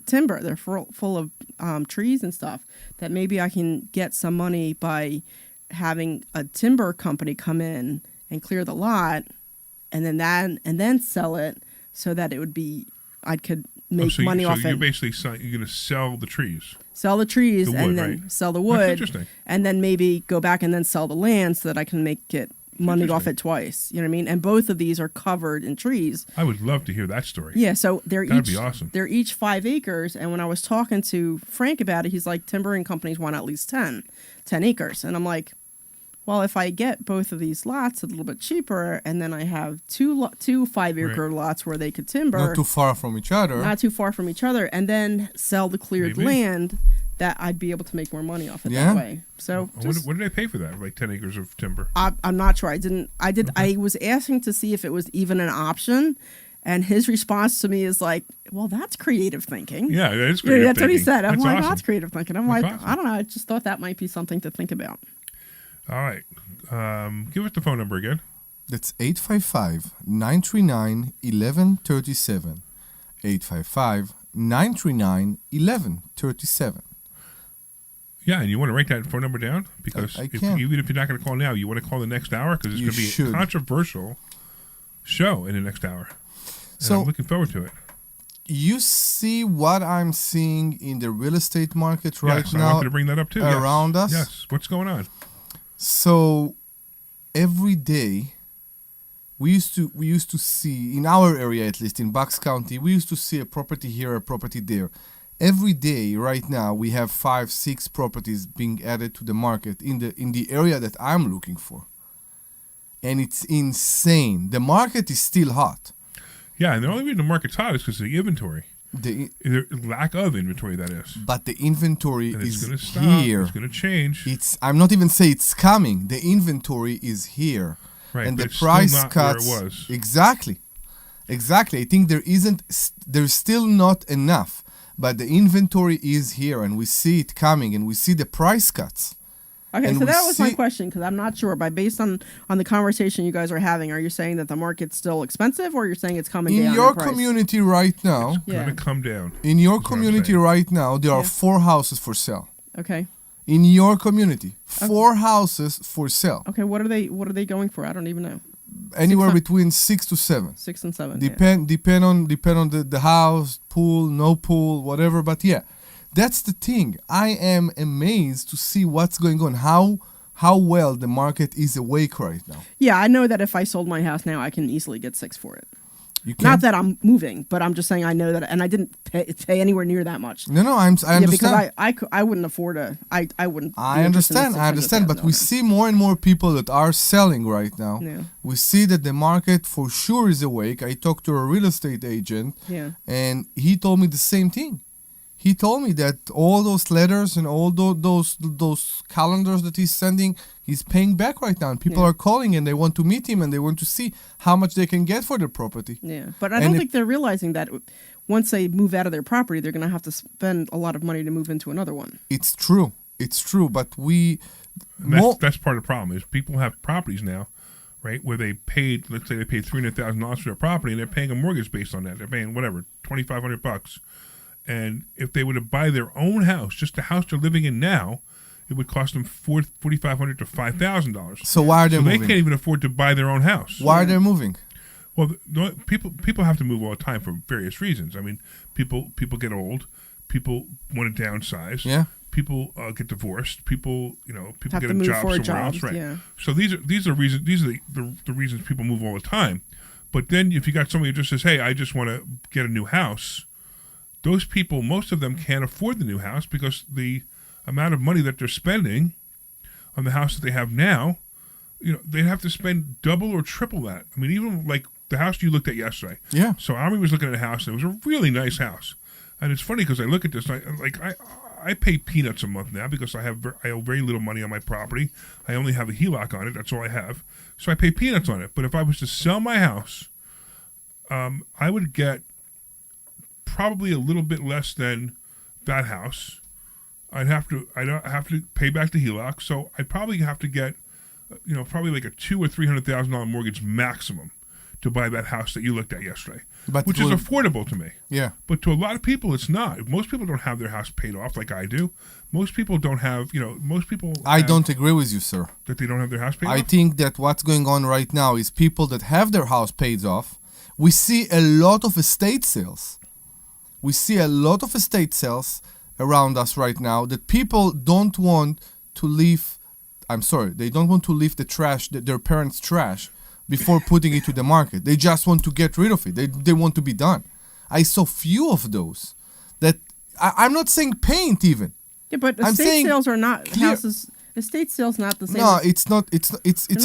timber. They're full of trees and stuff that maybe I can get some money by having a timber company come in and clear the lot, and then sell it so that it would be, I could make money off it. So you're basically you're going to sell the trees. Sell the trees The wood, and then right. sell the That's wood, interesting. and then maybe go back and then sell the land so that I can get money off it twice. You know what I mean? And both of these are covered in trees. I would love to hear that story. Yeah, so That'd be awesome. They're each 5 acres, and when I was talking to Frank about it, he's like, timbering companies want at least 10 acres, and I'm like, well, if I get both of these lots a little bit cheaper, and then I have two 5-acre lots where they could timber, Not too far from each other. and then sell the cleared Maybe. land, that I'd be able to make more money off it Yeah. that way. So What did they pay for that? Like 10 acres of timber? I'm not sure. I was asking to see if it was even an option, and his response to me is like, well, that's creative thinking. Yeah, that is Yeah, creative that's what he thinking. said. I'm That's like, awesome. that's creative thinking. I'm That's like, awesome. I don't know. I just thought that might be something to think about. All right. Give us the phone number again. That's 855-939-1137. 855-939-1137. Yeah, and you want to write that phone number down? Because I can. even if you're not going to call now, you want to call the next hour because it's You going to be should. a controversial show in the next hour. And So- I'm looking forward to it. You see what I'm seeing in the real estate market right Yes, now I wanted to bring that up too. Yes. around us? Yes. What's going on? So every day we used to see, in our area at least, in Bucks County, we used to see a property here, a property there. Every day right now we have 5-6 properties being added to the market in the area that I'm looking for. And it's insane. The market is still hot. Yeah, and the only reason the market's hot is because of the inventory. The Lack of inventory, that is. But the inventory And it's is going to stop. here. It's going to change. I'm not even say it's coming. The inventory is here. Right, And but the it's still price not where it cuts. was. Exactly. I think there's still not enough. But the inventory is here, and we see it coming, and we see the price cuts. Okay, And so we that was my see- question, because I'm not sure. But based on the conversation you guys are having, are you saying that the market's still expensive, or you're saying it's coming down In your in price? community right now, Yeah. Going to come down. in your That's what I'm community saying. right now, there are Yeah. 4 houses for sale. Okay. In your community, 4 houses for sale. Okay. What are they going for? I don't even know. Anywhere 600. between 6 to 7. 6 and 7. Depend on the house, pool, no pool, whatever. But yeah, that's the thing. I am amazed to see what's going on. How well the market is awake right now. Yeah, I know that if I sold my house now, I can easily get 6 for it. You can Not that I'm moving, but I'm just saying I know that, and I didn't pay anywhere near that much. No, I understand. Yeah, because I wouldn't afford I wouldn't. I understand, but we see more and more people that are selling right now. Yeah. We see that the market for sure is awake. I talked to a real estate agent, Yeah. and he told me the same thing. he told me that all those letters and all those calendars that he's sending, he's paying back right now. And people are calling and they want to meet him and they want to see how much they can get for their property. Yeah, but I don't think they're realizing that once they move out of their property, they're going to have to spend a lot of money to move into another one. It's true, but that's part of the problem is people have properties now, right, where they paid, let's say they paid $300,000 for their property and they're paying a mortgage based on that. They're paying whatever, $2,500. And if they were to buy their own house, just the house they're living in now, it would cost them $4,500 to $5,000. So why are they moving? They can't even afford to buy their own house. Why are they moving? Well, people have to move all the time for various reasons. I mean, people get old. People want to downsize. Yeah. People get divorced. People have get a job somewhere else. Right. Yeah. So these are reasons. These are the reasons people move all the time. But then if you got somebody who just says, "Hey, I just want to get a new house," those people, most of them can't afford the new house because the amount of money that they're spending on the house that they have now, they'd have to spend double or triple that. I mean, even like the house you looked at yesterday. Yeah. So Omri was looking at a house, and it was a really nice house. And it's funny because I look at this, and I pay peanuts a month now because I owe very little money on my property. I only have a HELOC on it. That's all I have. So I pay peanuts on it. But if I was to sell my house, I would get probably a little bit less than that house. I'd have to pay back the HELOC, so I'd probably have to get, probably like a $200,000 or $300,000 mortgage maximum to buy that house that you looked at yesterday, which is affordable to me. Yeah. But to a lot of people, it's not. Most people don't have their house paid off like I do. Most people don't have, most people. I don't agree with you, sir. That they don't have their house paid off? I think that what's going on right now is people that have their house paid off. We see a lot of estate sales. Around us right now that people don't want to leave. They don't want to leave the trash, their parents' trash, before putting it to the market. They just want to get rid of it. They want to be done. I saw few of those. That I'm not saying paint even. Yeah, but estate sales are not houses. Estate sales not the same. No, it's not. It's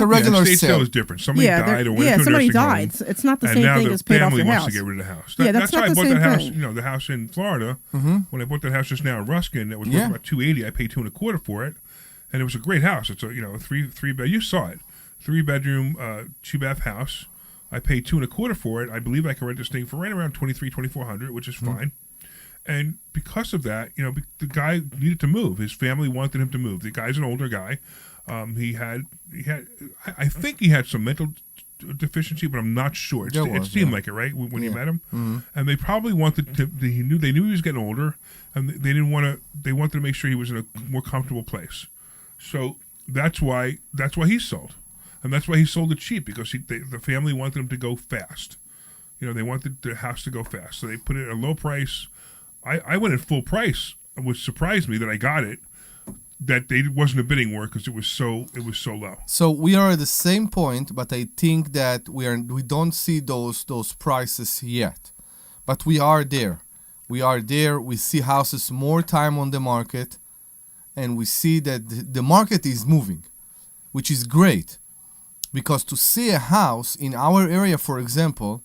a regular estate sale. sale is different. Somebody died or went into a somebody nursing died. home, It's not the same thing as paid off your house. And now the family wants to get rid of the house. That's why not I the bought same that house. thing. The house in Florida. When I bought that house just now in Ruskin, that was worth about $280. I paid $225 for it, and it was a great house. It's a three bed. You saw it, 3-bedroom, 2-bath house. I paid $225 for it. I believe I can rent this thing for right around $2,400, which is fine. And because of that, the guy needed to move. His family wanted him to move. The guy's an older guy. I think he had some mental deficiency, but I'm not sure. It seemed like it, right, when you met him. Mm-hmm. And they probably wanted to. They knew he was getting older, and they didn't want to. They wanted to make sure he was in a more comfortable place. So that's why he sold, and that's why he sold it cheap because the family wanted him to go fast. They wanted the house to go fast, so they put it at a low price. I went at full price, which surprised me that I got it. That they wasn't a bidding war because it was so low. So we are at the same point, but I think that we don't see those prices yet, but we are there. We see houses more time on the market, and we see that the market is moving, which is great, because to see a house in our area, for example,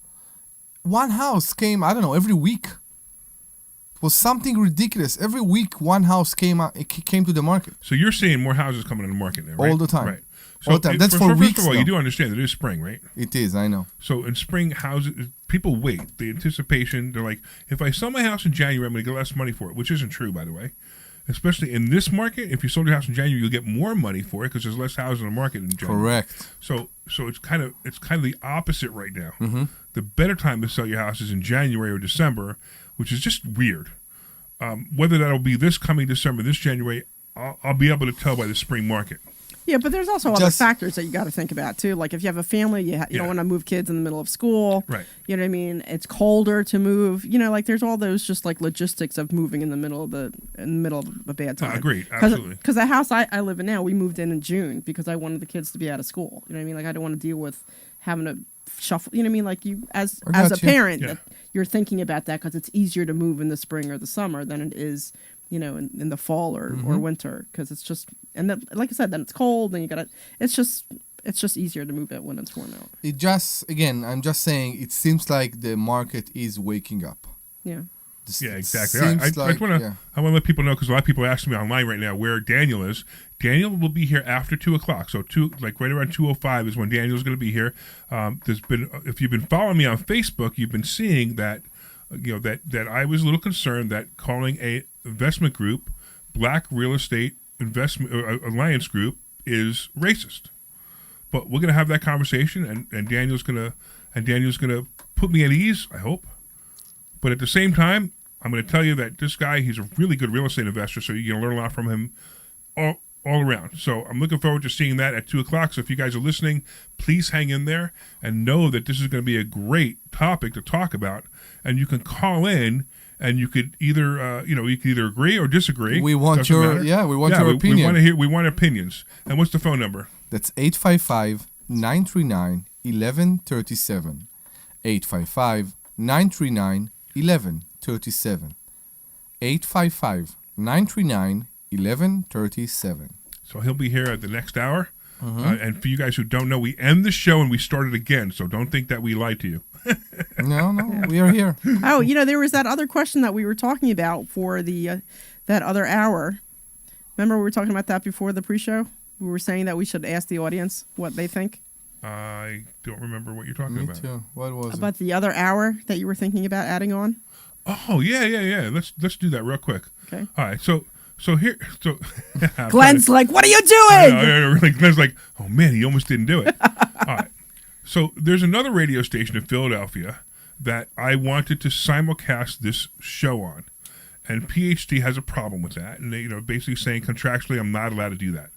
one house came every week. Was something ridiculous. Every week, one house came to the market. So you're seeing more houses coming on the market now, right? All the time. Right. So all the time. That's for weeks. First of all, you do understand that it is spring, right? It is, I know. So in spring, houses, people wait. The anticipation, they're like, if I sell my house in January, I'm going to get less money for it, which isn't true, by the way. Especially in this market, if you sold your house in January, you'll get more money for it because there's less houses on the market in January. Correct. So it's kind of the opposite right now. Mm-hmm. The better time to sell your house is in January or December, which is just weird. Whether that'll be this coming December, this January, I'll be able to tell by the spring market. Yeah, but there's also other factors that you got to think about too. Like if you have a family, you don't want to move kids in the middle of school. Right. You know what I mean? It's colder to move. Like there's all those just like logistics of moving in the middle of a bad time. Agreed, absolutely. Because the house I live in now, we moved in June because I wanted the kids to be out of school. You know what I mean? Like I don't want to deal with having to shuffle. You know what I mean? Like you as a parent, you're thinking about that because it's easier to move in the spring or the summer than it is. In the fall or winter, because it's just, and then, like I said, then it's cold, and it's just easier to move it when it's warm out. I'm just saying, it seems like the market is waking up. Yeah. Yeah, exactly. I want to let people know, because a lot of people are asking me online right now where Daniel is. Daniel will be here after 2:00. So right around 2:05 is when Daniel's going to be here. If you've been following me on Facebook, you've been seeing that that I was a little concerned that calling a investment group Black Real Estate Investment Alliance Group is racist. But we're going to have that conversation, and Daniel's going to put me at ease, I hope. But at the same time, I'm going to tell you that this guy, he's a really good real estate investor, so you're going to learn a lot from him all around. So I'm looking forward to seeing that at 2:00. So if you guys are listening, please hang in there and know that this is going to be a great topic to talk about. And you can call in, and you could either you can either agree or disagree. We want your opinion. We want opinions. And what's the phone number? That's 855-939-1137. 855-939-1137. 855-939-1137. So he'll be here at the next hour. And for you guys who don't know, we end the show and we start it again. So don't think that we lied to you. No, we are here. Oh, there was that other question that we were talking about for the that other hour. Remember we were talking about that before the pre-show? We were saying that we should ask the audience what they think. I don't remember what you're talking about. Me too. What was about the other hour that you were thinking about adding on? Oh, yeah. Let's do that real quick. Okay. All right. So Glenn's like, what are you doing? Really, Glenn's like, oh man, he almost didn't do it. All right. So there's another radio station in Philadelphia that I wanted to simulcast this show on, and PhD has a problem with that, and they, basically saying contractually I'm not allowed to do that.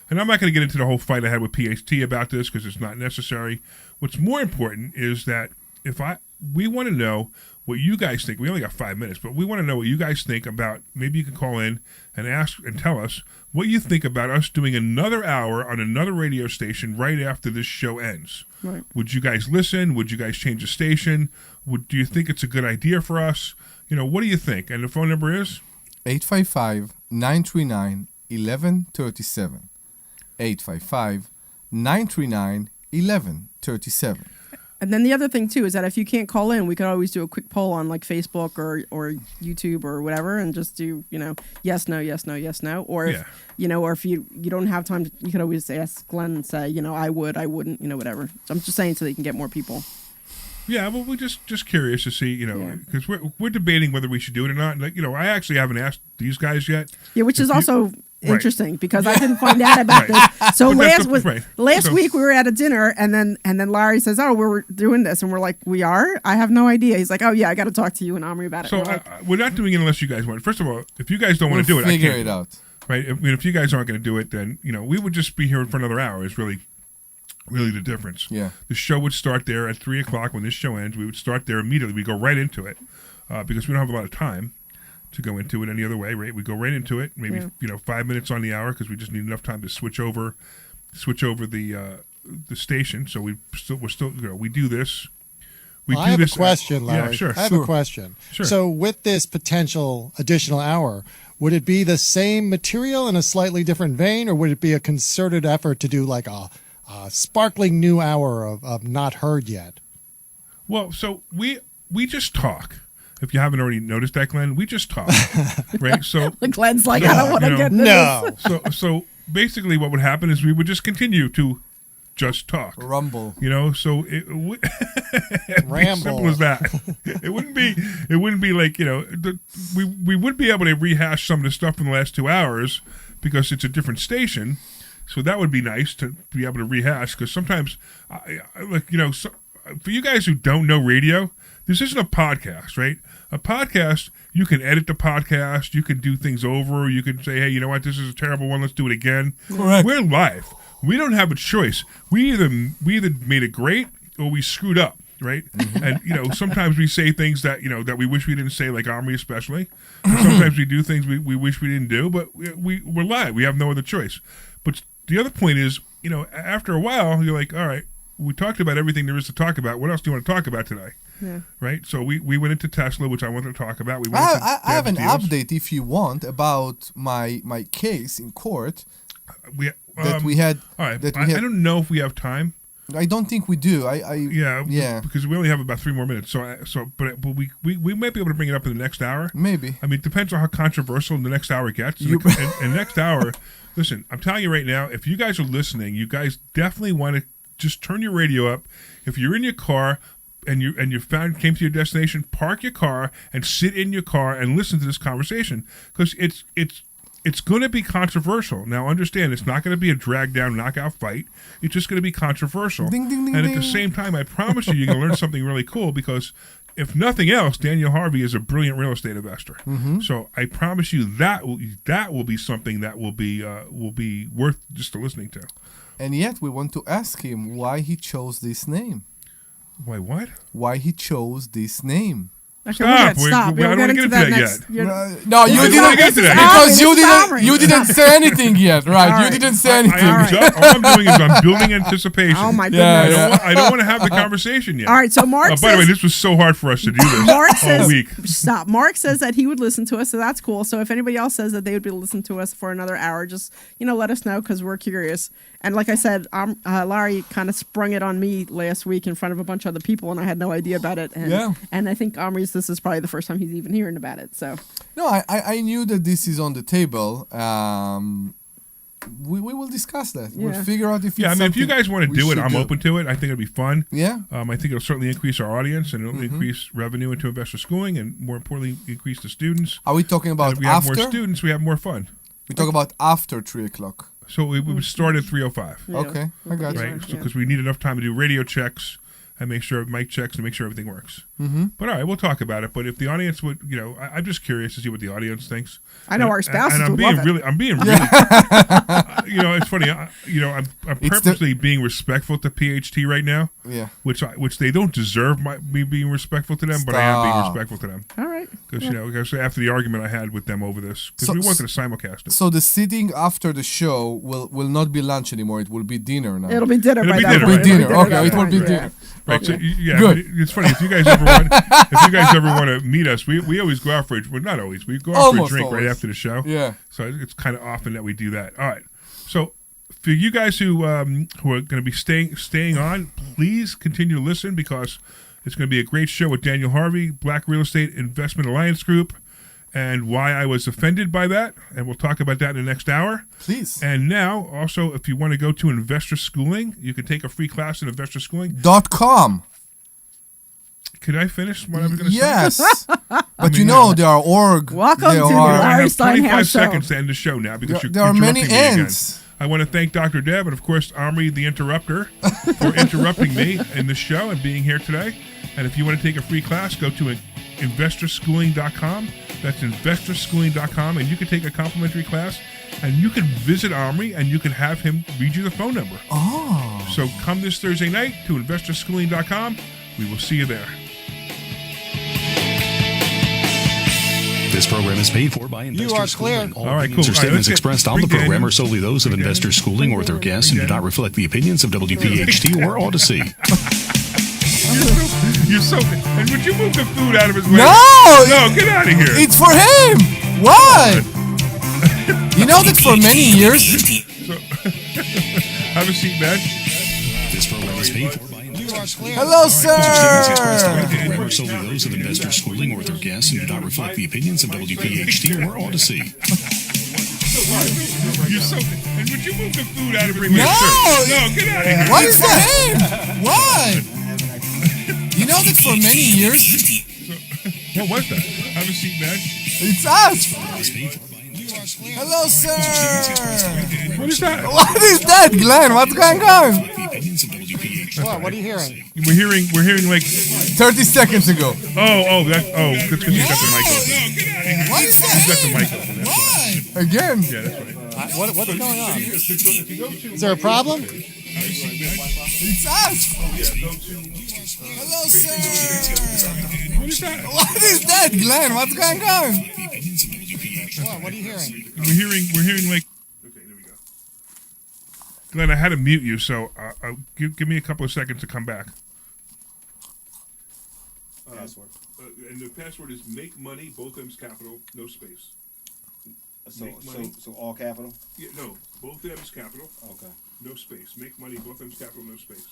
And I'm not going to get into the whole fight I had with PhD about this because it's not necessary. What's more important is that we want to know what you guys think. We only got 5 minutes, but we want to know what you guys think about. Maybe you can call in and ask and tell us what you think about us doing another hour on another radio station right after this show ends. Right. Would you guys listen? Would you guys change the station? Do you think it's a good idea for us? What do you think? And the phone number is? 855-939-1137. 855-939-1137. And then the other thing, too, is that if you can't call in, we could always do a quick poll on, like, Facebook or YouTube or whatever and just do, yes, no, yes, no, yes, no. Or, if, or if you don't have time, you could always ask Glenn and say, I would, I wouldn't, whatever. So I'm just saying so that you can get more people. Yeah, well, we're just curious to see, because we're debating whether we should do it or not. Like, I actually haven't asked these guys yet. Yeah, which is also interesting because I didn't find out about this. So last week we were at a dinner and then Larry says, "Oh, we're doing this," and we're like, "We are? I have no idea." He's like, "Oh yeah, I got to talk to you and Omri about it." So we're not doing it unless you guys want. First of all, if you guys don't want to do it, figure it out. Right? If you guys aren't going to do it, then we would just be here for another hour. Is really the difference. Yeah. The show would start there at 3:00 when this show ends. We would start there immediately. We go right into it because we don't have a lot of time to go into it any other way, right? We go right into it. Maybe 5 minutes on the hour because we just need enough time to switch over the station. So we do this. I have a question, Larry. Yeah, sure. I have a question. Sure. So with this potential additional hour, would it be the same material in a slightly different vein, or would it be a concerted effort to do like a sparkling new hour of not heard yet? Well, so we just talk. If you haven't already noticed that, Glenn, we just talk, right? So Glenn's like, I don't want to get into this. So basically, what would happen is we would just continue to just talk, rumble. So it would ramble. Simple as that. It wouldn't be like we would be able to rehash some of the stuff from the last 2 hours because it's a different station. So that would be nice to be able to rehash because sometimes, for you guys who don't know radio. This isn't a podcast, right? A podcast, you can edit the podcast, you can do things over, you can say, hey, you know what, this is a terrible one, let's do it again. Correct. We're live. We don't have a choice. We either made it great or we screwed up, right? Mm-hmm. And, sometimes we say things that, that we wish we didn't say, like Omri especially. And sometimes we do things we wish we didn't do, but we're live. We have no other choice. But the other point is, after a while, you're like, all right, we talked about everything there is to talk about. What else do you want to talk about today? Yeah. Right. So we went into Tesla, which I wanted to talk about. I have an update if you want about my case in court. We had. All right. I don't know if we have time I don't think we do. Yeah, because we only have about 3 more minutes. But we might be able to bring it up in the next hour. Maybe. I mean, it depends on how controversial the next hour gets. And next hour, listen, I'm telling you right now, if you guys are listening, you guys definitely want to just turn your radio up. If you're in your car and you came to your destination, park your car and sit in your car and listen to this conversation, because it's going to be controversial. Now, understand, it's not going to be a drag-down, knockout fight. It's just going to be controversial. Ding, ding, ding, and ding. at the same time, I promise you're going to learn something really cool, because if nothing else, Daniel Harvey is a brilliant real estate investor. Mm-hmm. So I promise you that will be something that will be worth just listening to. And yet, we want to ask him why he chose this name. Why what? Why he chose this name. Okay, Stop. stop. I don't want to get into that yet. No, you didn't get to that. because Omri. you didn't say anything yet, right? All You right. didn't say anything. All I'm doing is I'm building anticipation. Oh my Yeah, goodness. I don't want to have the conversation yet. All right, so Mark By the way, says, this was so hard for us to do this Mark all says, week. stop. Mark says that he would listen to us, so that's cool. So if anybody else says that they would be listening to us for another hour, just let us know, because we're curious. And like I said, Larry kind of sprung it on me last week in front of a bunch of other people, and I had no idea about it. And, and I think Omri's, this is probably the first time he's even hearing about it. So No, I knew that this is on the table. We will discuss that. Yeah. We'll figure out if it's Yeah, I mean, if you something guys want to we do it, should I'm open to it. I think it'll be fun. Yeah. I think it'll certainly increase our audience, and it'll increase revenue into investor schooling, and more importantly, increase the students. Are we talking And about if we have after? more students, we have more fun. We talk about after 3 o'clock. So we would start at 3:05, Yeah. Okay, I got you. right? Yeah. Because we need enough time to do radio checks and make sure mic checks and make sure everything works. Mm-hmm. But all right, we'll talk about it. But if the audience would, I'm just curious to see what the audience thinks. I know our spouses and I'm would being love it. I'm being really, it's funny. I'm purposely being respectful to PHT right now, Yeah. which they don't deserve me being respectful to them, but I am being Stop. respectful to them. All right. Because after the argument I had with them over this, because we wanted to simulcast it. So the sitting after the show will not be lunch anymore. It will be dinner now. It'll be dinner It'll by be that dinner, point. right? It'll be dinner. It'll Okay, it will be yeah. dinner. Right, so Okay. yeah, Good. it's funny if you guys ever want to meet us, we always go out for not always, we go out Almost for a drink right always. after the show. Yeah. So it's kind of often that we do that. All right. So for you guys who are going to be staying on, please continue to listen, because it's going to be a great show with Daniel Harvey, Black Real Estate Investment Alliance Group, and why I was offended by that, and we'll talk about that in the next hour. Please. And now, also, if you want to go to Investor Schooling, you can take a free class in Investor Schooling. .com. Could I finish what I was going to say? Yes. But there are org. Welcome there to the are, I Larry have 25 Steinhouse show. seconds to end the show now, because There you're are many interrupting me again. ends. I want to thank Dr. Deb and, of course, Omri the Interrupter for interrupting me in the show and being here today. And if you want to take a free class, go to investorschooling.com. That's investorschooling.com, and you can take a complimentary class, and you can visit Omri, and you can have him read you the phone number. Oh. So come this Thursday night to investorschooling.com. We will see you there. This program is paid for by Investor You are Schooling. clear. All right, opinions cool. or All right, statements let's expressed get- on the bring program Daniel. are solely those of Bring Investor Daniel. Schooling or their guests and do not reflect the opinions of WPHT or Odyssey. You're so. And would you move the food out of his way? No! No, get out of here. It's for him. What? You know that for many years. Have a seat, man. This program is paid for by Investor Schooling. Hello, Statements expressed on the sir. program are solely those of Investor Schooling or their guests and do not reflect the opinions of WPHT or Odyssey. You're so. And would you move the food out of his way? No! No, get out of here. What is for him? What? You know that for many years. What was that? Have a seat, man. It's us. Hello, sir. What is that? What is that, Glenn? What's going on? What are you hearing? We're hearing like. 30 seconds ago. That's because he's got the mic open. What is He's got the that? mic open. That's why. What? Again? Yeah, that's right. What's going on? Is there a problem? It's us. Hello, sir. What is that? What is that, Glenn? What's going on? What are you hearing? We're hearing like. Okay, there we go. Glenn, I had to mute you, so give me a couple of seconds to come back. Password. And the password is make money, both M's capital, no space. So all capital? Yeah, no, both M's capital, Okay. no space. Make money, both M's capital, no space.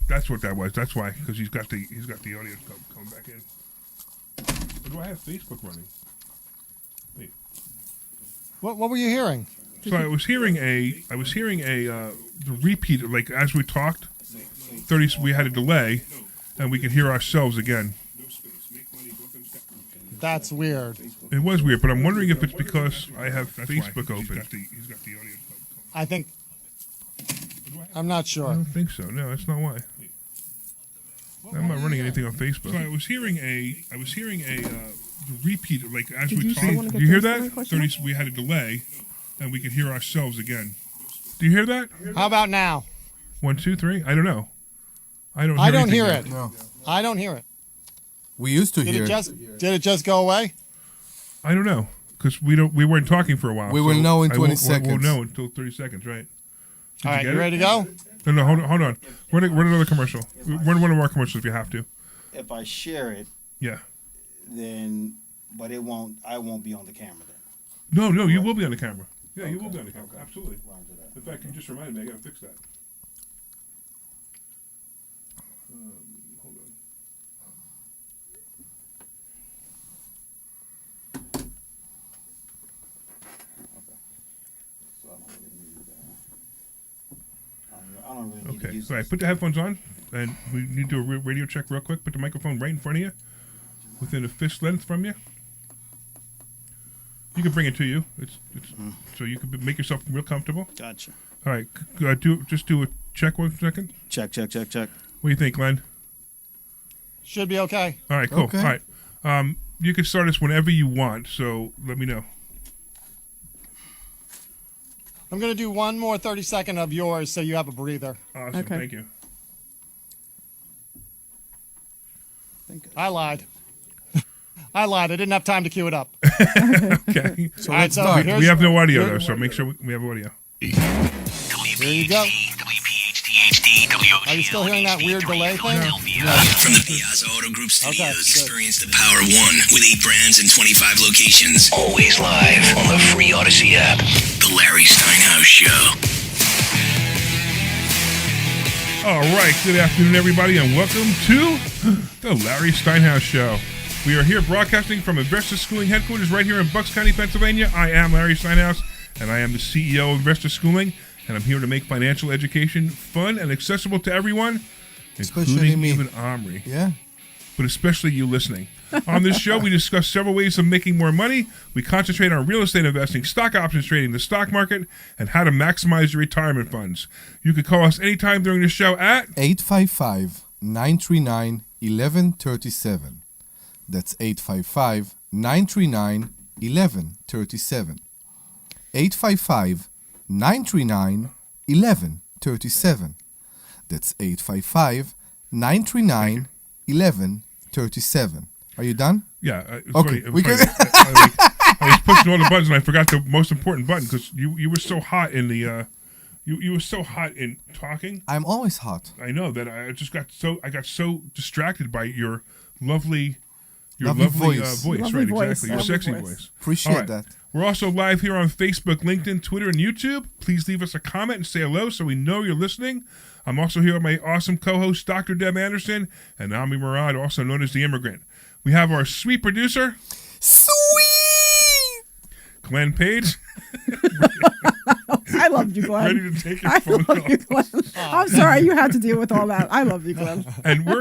That's what that was. That's why, because he's got the audio coming back in. Or do I have Facebook running? Wait. What were you hearing? So I was hearing a repeat, like as we talked. 30. We had a delay, and we could hear ourselves again. That's weird. It was weird, but I'm wondering if it's because I have Facebook open. He's got the audio. I think. I'm not I sure. don't think so. No, that's not why. I'm not running anything on Facebook. So I was hearing a repeat, like as we talked. Do you hear that? 30. We had a delay, and we could hear ourselves again. Do you hear that? How about now? 1, 2, 3. I don't know. I don't hear anything it. now. No. I don't hear it. We used to hear. Did it just go away? I don't know because we weren't talking for a while. We will know in 20 seconds. We'll know until 30 seconds, right? All right, you ready to go? No, hold on. Run another commercial. Run one of our commercials if you have to. If I share it, Yeah. then, but it won't. I won't be on the camera then. No, you will be on the camera. Yeah, you will be on the camera. Absolutely. In fact, you just reminded me. I got to fix that. Hold on. So I don't really need that. I don't really need to Okay. use All right. this. Put the headphones on, and we need to do a radio check real quick. Put the microphone right in front of you, within a fist length from you. You can bring it to you. It's so you can make yourself real comfortable. Gotcha. All right. Do a check 1 second. Check. What do you think, Glenn? Should be okay. All right. Cool. Okay. All right. You can start us whenever you want. So let me know. I'm going to do one more 30-second of yours so you have a breather. Awesome. Okay. Thank you. I lied. I didn't have time to cue it up. Okay. So All right, let's so start. here's- We have no audio though, so make sure we have audio. There you go. Are you still hearing that weird delay thing? From the Piazza Auto Group Studios, Okay, good. experience the power of one with 8 brands and 25 locations. Always live on the free Odyssey app. The Larry Steinhouse Show. All right. Good afternoon, everybody, and welcome to the Larry Steinhouse Show. We are here broadcasting from Investor Schooling headquarters right here in Bucks County, Pennsylvania. I am Larry Steinhouse, and I am the CEO of Investor Schooling, and I'm here to make financial education fun and accessible to everyone, Especially including me. even Omri, Yeah. but especially you listening. On this show, we discuss several ways of making more money. We concentrate on real estate investing, stock options trading, the stock market, and how to maximize your retirement funds. You can call us anytime during the show at 855-939-1137. That's 855-939-1137. 855-939-1137. That's 855-939-1137. Are you done? Yeah. It's Okay, funny. It was we funny. good? I was pushing all the buttons and I forgot the most important button because you were so hot in the you were so hot in talking. I'm always hot. I know that I got so distracted by your lovely Lovely voice. voice, Lovely right? voice, Exactly, your lovely sexy voice. voice. Appreciate All right. that. We're also live here on Facebook, LinkedIn, Twitter, and YouTube. Please leave us a comment and say hello so we know you're listening. I'm also here with my awesome co-host, Dr. Deb Anderson, and Omri Morad, also known as The Immigrant. We have our sweet producer, Sweet! Glenn Page, I love you, Glenn. ready to take your I phone love call. you, Glenn. I'm sorry you had to deal with all that. I love you, Glenn. And we're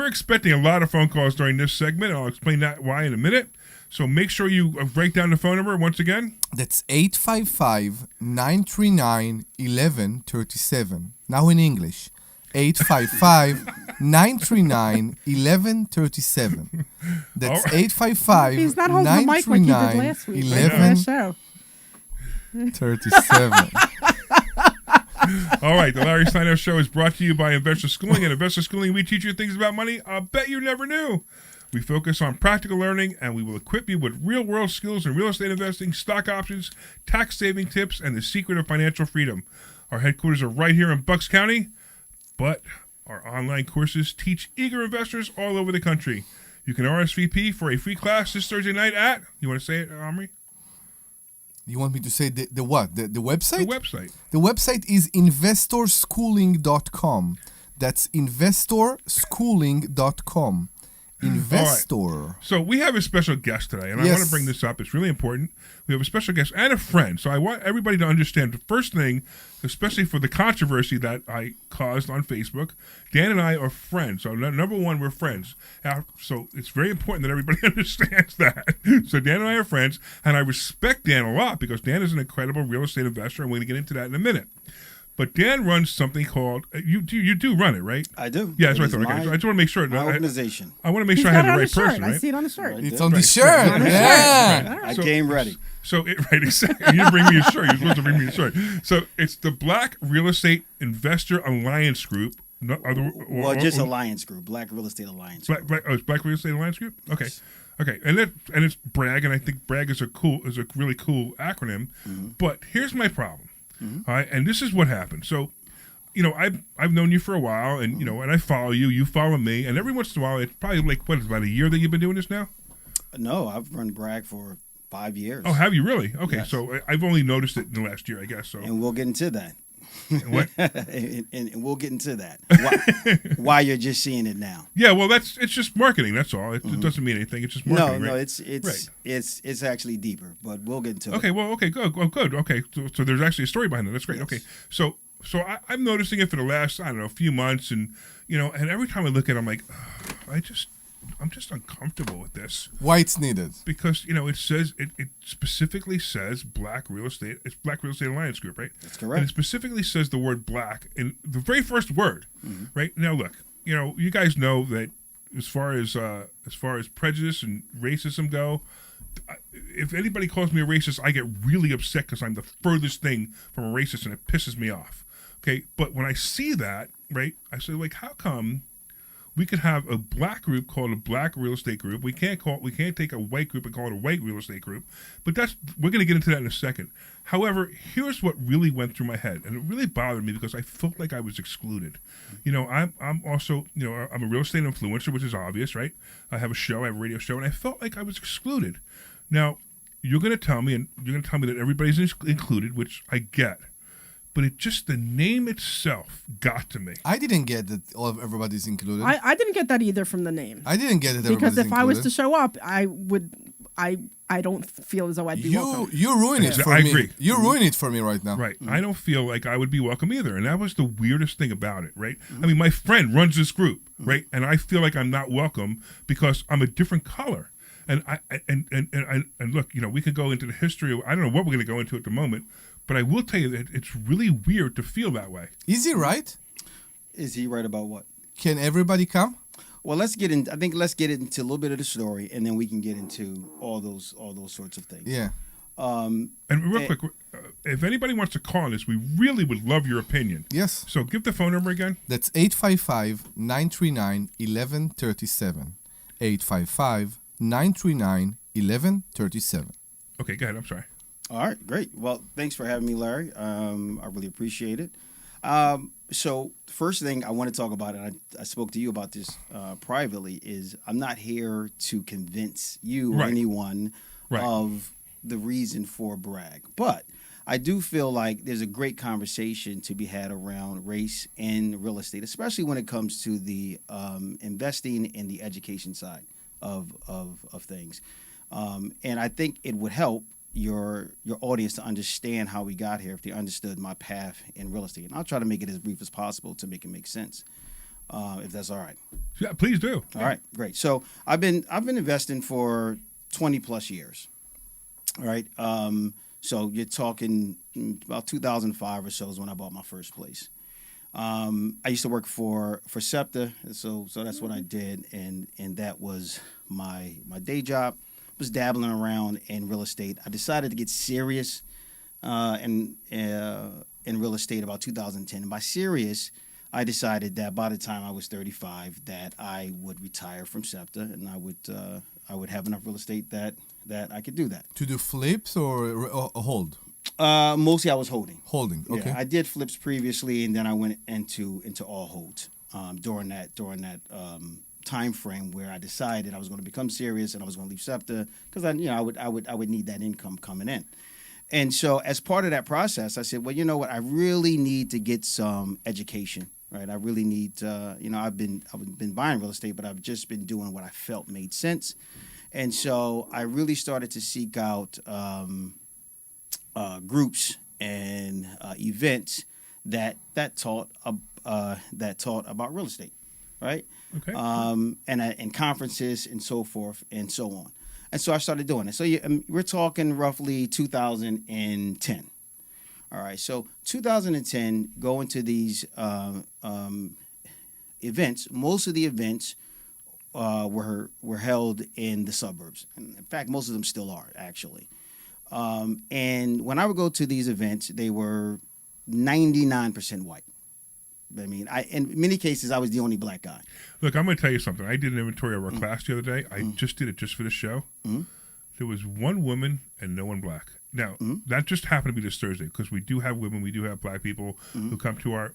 expecting a lot of phone calls during this segment. I'll explain that why in a minute. So make sure you break down the phone number once again. That's 855-939-1137. Now in English. 855-939-1137. That's All right. 855 He's not holding the mic like he did last week. Last show. 1137. All right, the Larry Steinhouse Show is brought to you by Investor Schooling. At Investor Schooling, we teach you things about money I'll bet you never knew. We focus on practical learning, and we will equip you with real-world skills in real estate investing, stock options, tax-saving tips, and the secret of financial freedom. Our headquarters are right here in Bucks County, but our online courses teach eager investors all over the country. You can RSVP for a free class this Thursday night at, you want to say it, Omri? You want me to say the what? The website? The website. The website is investorschooling.com. That's investorschooling.com. Investor. So we have a special guest today, and I want to bring this up. It's really important. We have a special guest and a friend. So I want everybody to understand the first thing, especially for the controversy that I caused on Facebook. Dan and I are friends. So number one, we're friends. So it's very important that everybody understands that. So Dan and I are friends, and I respect Dan a lot because Dan is an incredible real estate investor, and we're going to get into that in a minute. But Dan runs something called you do run it, right? I do. Yeah, that's what I thought. Okay, so I just want to make sure. My organization. I want to make sure I have the right person, right? I see it on the shirt. It's on the shirt. Yeah. I came ready. So exactly. You didn't bring me a shirt. You're supposed to bring me a shirt. So it's the Black Real Estate Investor Alliance Group. Just Alliance Group. Black Real Estate Alliance Group. It's Black Real Estate Alliance Group. Okay. Okay, and it's BRAG, and I think BRAG is a really cool acronym. Mm-hmm. But here's my problem. Mm-hmm. All right, and this is what happened. So, I've known you for a while, and and I follow you. You follow me, and every once in a while, it's probably like about a year that you've been doing this now. No, I've run BRAG for 5 years. Oh, have you really? Okay, yes. So I've only noticed it in the last year, I guess. So, and we'll get into that. What? and we'll get into that. Why you're just seeing it now? Yeah, well, it's just marketing. That's all. It doesn't mean anything. It's just marketing. No, right? it's actually deeper, but we'll get into it. Okay, well, okay, good. Well, good. Okay, so there's actually a story behind it. That's great. Yes. Okay, so I'm noticing it for the last few months, and and every time I look at it, I'm like, I'm just uncomfortable with this. Why it's needed? Because it says it specifically says Black Real Estate. It's Black Real Estate Alliance Group, right? That's correct. And it specifically says the word black in the very first word, right? Now look, you guys know that as far as prejudice and racism go, if anybody calls me a racist, I get really upset because I'm the furthest thing from a racist, and it pisses me off. Okay, but when I see that, right, I say, like, how come we could have a black group called a Black Real Estate Group? We can't take a white group and call it a white real estate group. But we're going to get into that in a second. However, here's what really went through my head, and it really bothered me because I felt like I was excluded. I'm also, I'm a real estate influencer, which is obvious, right? I have a show, I have a radio show, and I felt like I was excluded. Now, you're going to tell me that everybody's included, which I get. But the name itself got to me. I didn't get that everybody's included. I didn't get that either from the name. I didn't get it. Because if I was to show up, I don't feel as though I'd be welcome. You ruin it for me. I agree. You ruin it for me right now. Right. I don't feel like I would be welcome either. And that was the weirdest thing about it, right? I mean, my friend runs this group, right? And I feel like I'm not welcome because I'm a different color. And look, we could go into the history of, I don't know what we're going to go into at the moment, but I will tell you that it's really weird to feel that way. Is he right? Is he right about what? Can everybody come? Well, let's get into a little bit of the story, and then we can get into all those sorts of things. Yeah. And real quick, if anybody wants to call on this, we really would love your opinion. Yes. So give the phone number again. That's 855-939-1137. 855-939-1137. Okay, go ahead. I'm sorry. All right, great. Well, thanks for having me, Larry. I really appreciate it. So the first thing I want to talk about, and I spoke to you about this privately, is I'm not here to convince you or anyone of the reason for BRAG. But I do feel like there's a great conversation to be had around race and real estate, especially when it comes to the investing and the education side of things. And I think it would help your audience to understand how we got here if they understood my path in real estate. And I'll try to make it as brief as possible to make it make sense, if that's all right. Yeah, please do. All right, great. So I've been investing for 20 plus years. All right. So you're talking about 2005 or so is when I bought my first place. I used to work for SEPTA, so that's what I did, and that was my day job. Was dabbling around in real estate. I decided to get serious in real estate about 2010. And by serious, I decided that by the time I was 35, that I would retire from SEPTA, and I would have enough real estate that I could do that. To do flips or hold? Mostly I was holding. Holding. Okay. Yeah, I did flips previously, and then I went into all holds during that time frame where I decided I was going to become serious and I was going to leave SEPTA because I would need that income coming in. And so as part of that process, I said, well, you know what? I really need to get some education, right? I really need, I've been buying real estate, but I've just been doing what I felt made sense. And so I really started to seek out groups and events that taught about real estate, right? Okay. And conferences and so forth and so on. And so I started doing it. So we're talking roughly 2010. All right. So 2010, going to these events. Most of the events were held in the suburbs. And in fact, most of them still are, actually. And when I would go to these events, they were 99% white. I mean, in many cases, I was the only black guy. Look, I'm going to tell you something. I did an inventory of our class the other day. I just did it just for the show. There was one woman and no one black. Now, that just happened to be this Thursday because we do have women, we do have black people who come to it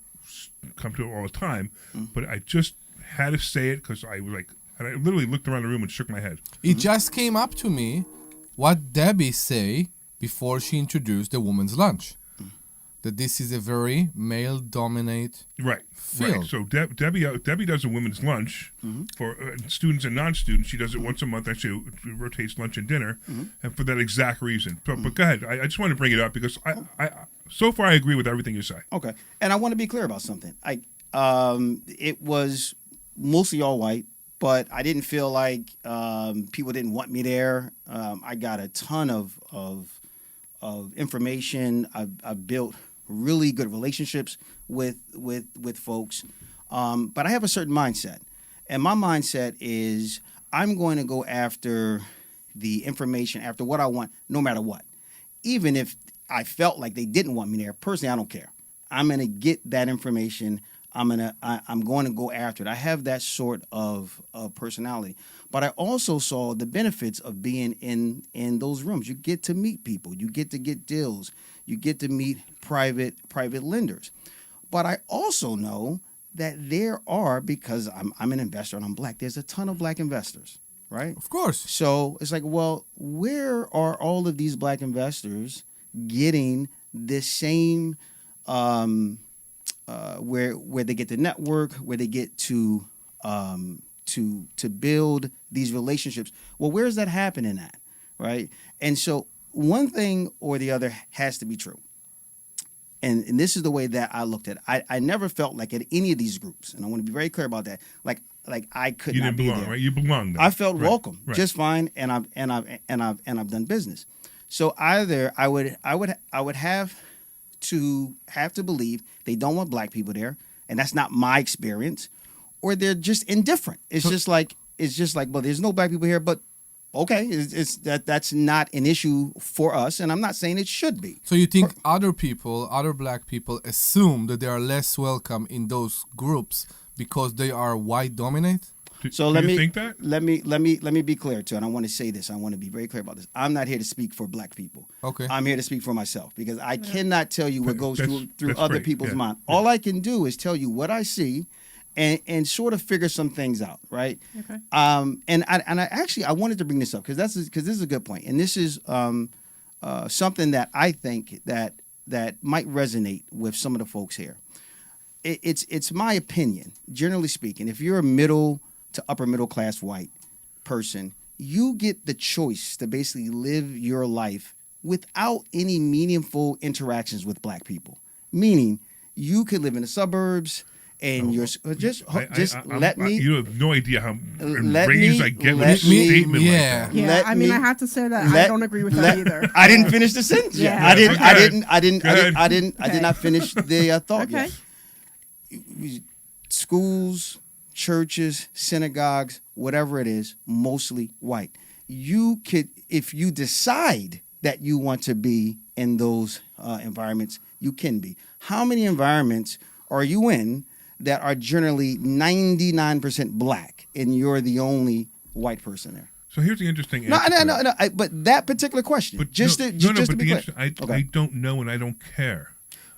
all the time. But I just had to say it because I was like, and I literally looked around the room and shook my head. It just came up to me what Debbie say before she introduced the women's lunch. That this is a very male-dominated field. Right. So Debbie does a women's lunch for students and non-students. She does it once a month. Actually, it rotates lunch and dinner, and for that exact reason. But go ahead. I just want to bring it up because I so far I agree with everything you say. Okay, and I want to be clear about something. It was mostly all white, but I didn't feel like people didn't want me there. I got a ton of information. I've built really good relationships with folks, but I have a certain mindset, and my mindset is I'm going to go after the information, after what I want, no matter what. Even if I felt like they didn't want me there, personally, I don't care. I'm going to get that information. I'm going to go after it. I have that sort of personality. But I also saw the benefits of being in those rooms. You get to meet people. You get to get deals. You get to meet private lenders. But I also know that there are, because I'm an investor and I'm black, there's a ton of black investors, right? Of course. So it's like, well, where are all of these black investors getting this same where they get to network, where they get to build these relationships? Well, where is that happening at, right? And so one thing or the other has to be true. And this is the way that I looked at it. I never felt like at any of these groups, and I want to be very clear about that, like I could not be there. You didn't belong, right? You belonged there. I felt welcome, just fine, and I've done business. So either I would have to believe they don't want black people there, and that's not my experience, or they're just indifferent. It's just like, well, there's no black people here, but okay, that's not an issue for us, and I'm not saying it should be. So you think other black people assume that they are less welcome in those groups because they are white dominant? So do you think that? Let me be clear too, and I want to say this. I want to be very clear about this. I'm not here to speak for black people. Okay. I'm here to speak for myself because I cannot tell you what goes through other people's mind. Yeah. All I can do is tell you what I see, and sort of figure some things out, right? Okay. And I wanted to bring this up because this is a good point, and this is something that I think that might resonate with some of the folks here. It's my opinion, generally speaking. If you're a middle to upper middle class white person, you get the choice to basically live your life without any meaningful interactions with black people. Meaning, you could live in the suburbs and you have no idea how enraged I get with a statement like that. Yeah, I have to say that I don't agree with that either. I didn't finish the sentence yet. Yeah. I did not finish the thought yet. Schools, churches, synagogues, whatever it is, mostly white. You could, if you decide that you want to be in those environments, you can be. How many environments are you in that are generally 99% black and you're the only white person there? So here's the interesting answer. No. But that particular question, but just to be clear. I don't know and I don't care.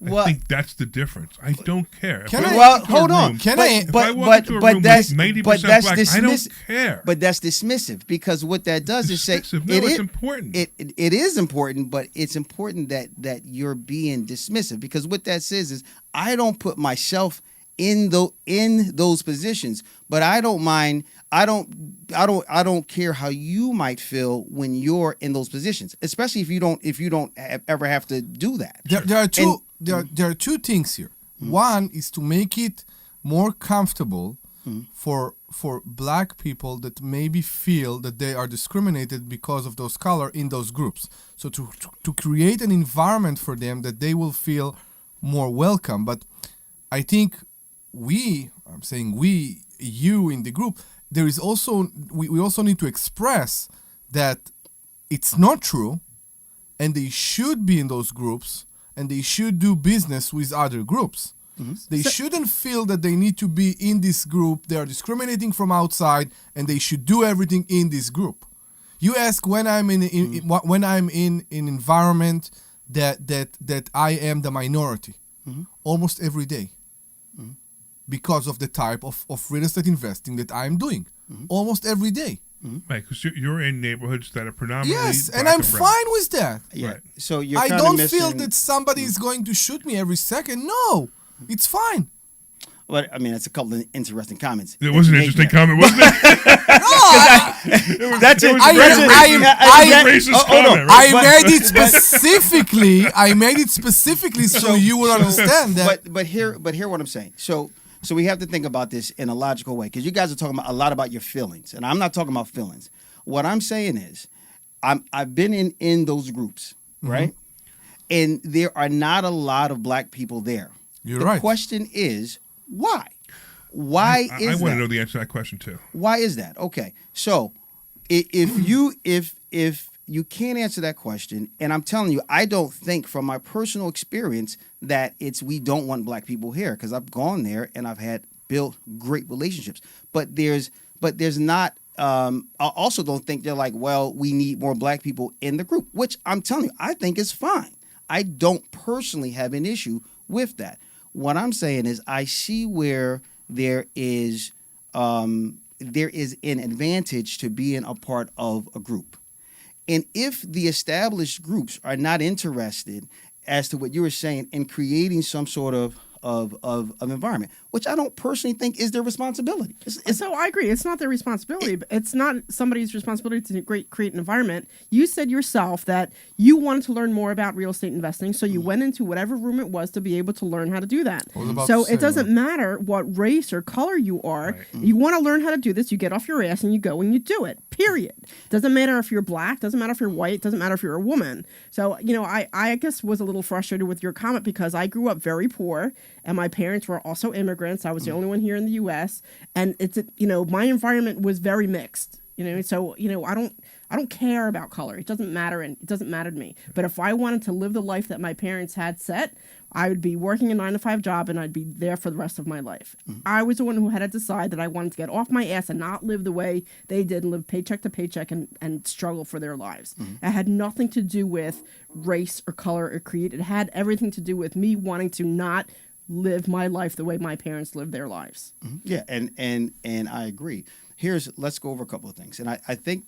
I think that's the difference. I don't care. Hold on. But that's 90% black, I don't care. But that's dismissive because what that does is say it's important. It is important, but it's important that you're being dismissive because what that says is I don't put myself in those positions. But I don't mind. I don't care how you might feel when you're in those positions, especially if you don't ever have to do that. There are two things here. One is to make it more comfortable for black people that maybe feel that they are discriminated because of those color in those groups. So to create an environment for them that they will feel more welcome. But I think you in the group, there is also we also need to express that it's not true, and they should be in those groups, and they should do business with other groups. They shouldn't feel that they need to be in this group. They are discriminating from outside, and they should do everything in this group. You ask when I'm in an environment that I am the minority, almost every day, because of the type of real estate investing that I'm doing, almost every day. Right, because you're in neighborhoods that are predominantly Yes, black and I'm brown. fine with that. Yeah. Right. So you're I kinda don't missing, feel that somebody is going to shoot me every second. No, it's fine. Well, I mean, that's a couple of interesting comments. It was an interesting comment, wasn't it? That's it. Racist comment, right? I made it specifically so you would understand that. But hear what I'm saying. So we have to think about this in a logical way, because you guys are talking a lot about your feelings, and I'm not talking about feelings. What I'm saying is, I've been in those groups, right? And there are not a lot of black people there. You're right. The question is, why? Why I is that? want to know the answer to that question too. Why is that? Okay, so if you can't answer that question, and I'm telling you, I don't think from my personal experience that we don't want black people here, because I've gone there and I've had built great relationships. But there's not. I also don't think they're like, well, we need more black people in the group, which I'm telling you, I think is fine. I don't personally have an issue with that. What I'm saying is, I see where there is an advantage to being a part of a group. And if the established groups are not interested, as to what you were saying, in creating some sort of environment, which I don't personally think is their responsibility. So I agree. It's not their responsibility, but it's not somebody's responsibility to create an environment. You said yourself that you wanted to learn more about real estate investing, so you went into whatever room it was to be able to learn how to do that. So it doesn't matter what race or color you are. Right. You want to learn how to do this, you get off your ass and you go and you do it, period. Doesn't matter if you're black, doesn't matter if you're white, doesn't matter if you're a woman. So, I guess was a little frustrated with your comment, because I grew up very poor. And my parents were also immigrants. I was the only one here in the U.S. And it's, my environment was very mixed. So I don't care about color. It doesn't matter, and it doesn't matter to me. But if I wanted to live the life that my parents had set, I would be working a 9-to-5 job, and I'd be there for the rest of my life. I was the one who had to decide that I wanted to get off my ass and not live the way they did, and live paycheck to paycheck and struggle for their lives. It had nothing to do with race or color or creed. It had everything to do with me wanting to not live my life the way my parents lived their lives. Yeah, and I agree. Let's go over a couple of things. And I think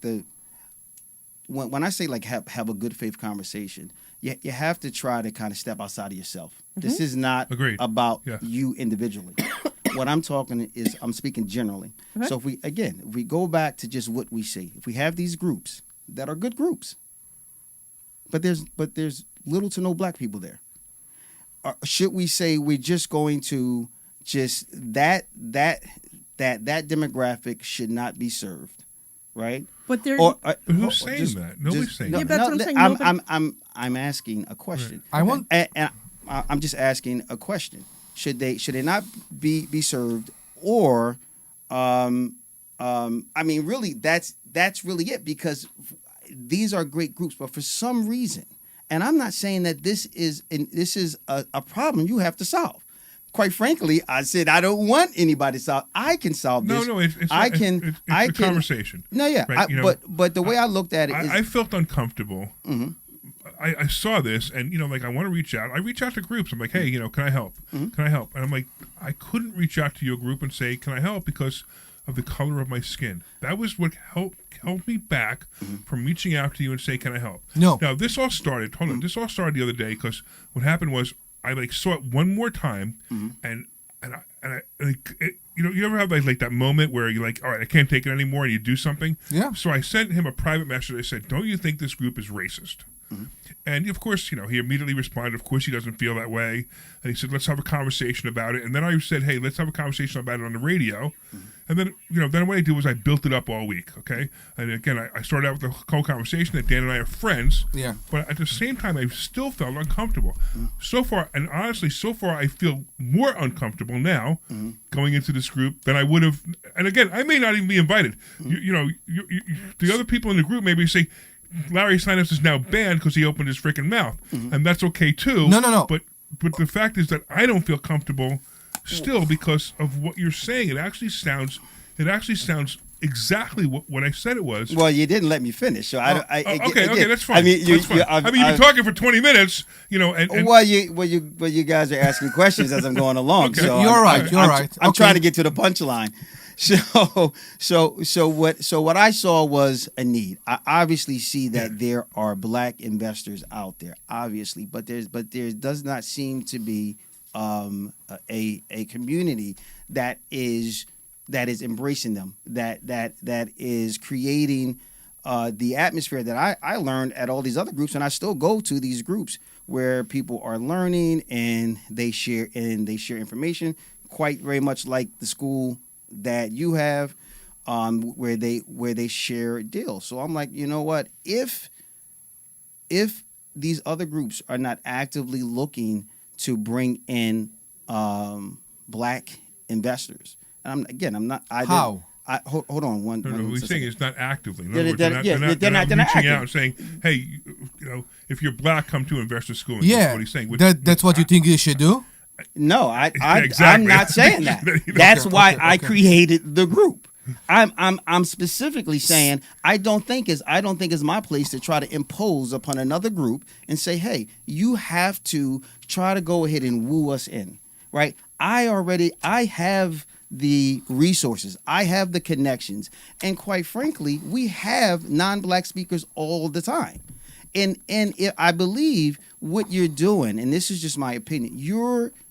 when I say like have a good faith conversation, you have to try to kind of step outside of yourself. This is not about you individually. What I'm talking is, I'm speaking generally. Okay. So if we go back to just what we see, if we have these groups that are good groups, but there's little to no black people there. Should we say we're just going to that demographic should not be served, right? But who's saying that? Nobody's saying that. Yeah, that's what I'm saying. I'm asking a question. Right. And I'm just asking a question. Should they not be served, or really that's really it, because these are great groups, but for some reason. And I'm not saying that this is a problem you have to solve. Quite frankly, I said I don't want anybody to solve. I can solve this. No, it's a conversation. No, yeah, right? But the way I looked at it, I felt uncomfortable. Mm-hmm. I saw this, and I want to reach out. I reach out to groups. I'm like, hey, can I help? Mm-hmm. Can I help? And I'm like, I couldn't reach out to your group and say, can I help, because of the color of my skin. That was what held me back from reaching out to you and say, can I help? No. Now, this all started the other day, because what happened was I saw it one more time, and you ever have like that moment where you're like, all right, I can't take it anymore, and you do something. Yeah. So I sent him a private message. I said, don't you think this group is racist? Mm-hmm. And of course, he immediately responded, of course he doesn't feel that way. And he said, let's have a conversation about it. And then I said, hey, let's have a conversation about it on the radio. Mm-hmm. And then, then what I did was I built it up all week, okay? And again, I started out with the whole conversation that Dan and I are friends. Yeah. But at the same time, I still felt uncomfortable. Mm-hmm. So far, I feel more uncomfortable now going into this group than I would have. And again, I may not even be invited. Mm-hmm. The other people in the group maybe say, Larry Steinhouse is now banned because he opened his freaking mouth. Mm-hmm. And that's okay, too. No. But the fact is that I don't feel comfortable still because of what you're saying. It actually sounds exactly what I said it was. Well, you didn't let me finish, so okay, that's fine. I mean, you've been talking for 20 minutes, and well, you guys are asking questions as I'm going along. Okay. So you're right. I'm trying to get to the punchline. So what I saw was a need. I obviously see that there are black investors out there, obviously, but there does not seem to be a community that is embracing them, that is creating the atmosphere that I learned at all these other groups, and I still go to these groups where people are learning and they share information, quite very much like the school that you have, where they share deals. So I'm like, you know what? If these other groups are not actively looking to bring in black investors, and I'm not. How? Hold on one. No, we're saying it's not actively. They're not reaching out and saying, hey, if you're black, come to investor school. Yeah, that's what he's saying. That's what you think you should do. No, Exactly. I'm not saying that. That's why I created the group. I'm specifically saying I don't think it's my place to try to impose upon another group and say, hey, you have to try to go ahead and woo us in, right? I have the resources, I have the connections, and quite frankly, we have non-black speakers all the time. And I believe what you're doing, and this is just my opinion,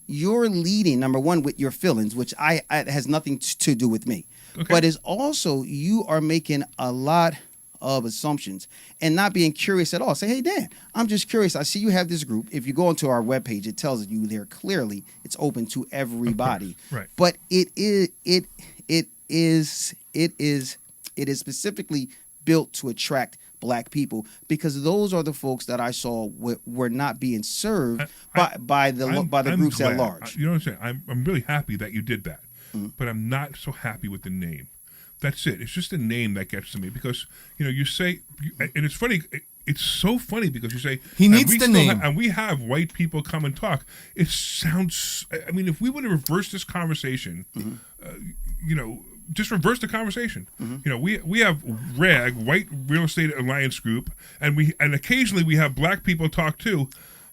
you're leading, number one, with your feelings, which it has nothing to do with me. Okay. But it's also, you are making a lot of assumptions and not being curious at all. Say, hey, Dan, I'm just curious. I see you have this group. If you go into our webpage, it tells you there clearly it's open to everybody. Right. But it is specifically built to attract black people, because those are the folks that I saw were not being served by the groups at large. You know what I'm saying? I'm really happy that you did that, but I'm not so happy with the name. That's it. It's just the name that gets to me, because you say, and it's funny. It's so funny because you say he needs the name, and we have white people come and talk. It sounds. I mean, if we would have reversed this conversation, just reverse the conversation. Mm-hmm. We have RAG, White Real Estate Alliance Group, and occasionally we have black people talk too.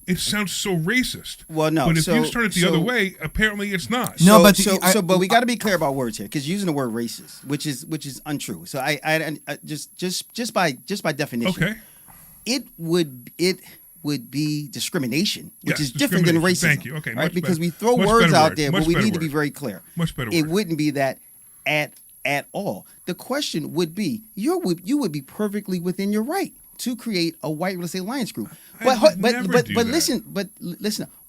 It sounds so racist. Well, no. But if you turn it the other way, apparently it's not. But we got to be clear about words here, because using the word racist, which is untrue. So I just by definition, okay, it would be discrimination, which is different than racism. Thank you. Okay, right? Because we throw words out there, but we need to be very clear. Much better. It wouldn't be that at all. The question would be, you would be perfectly within your right to create a White Real Estate Alliance Group. But listen,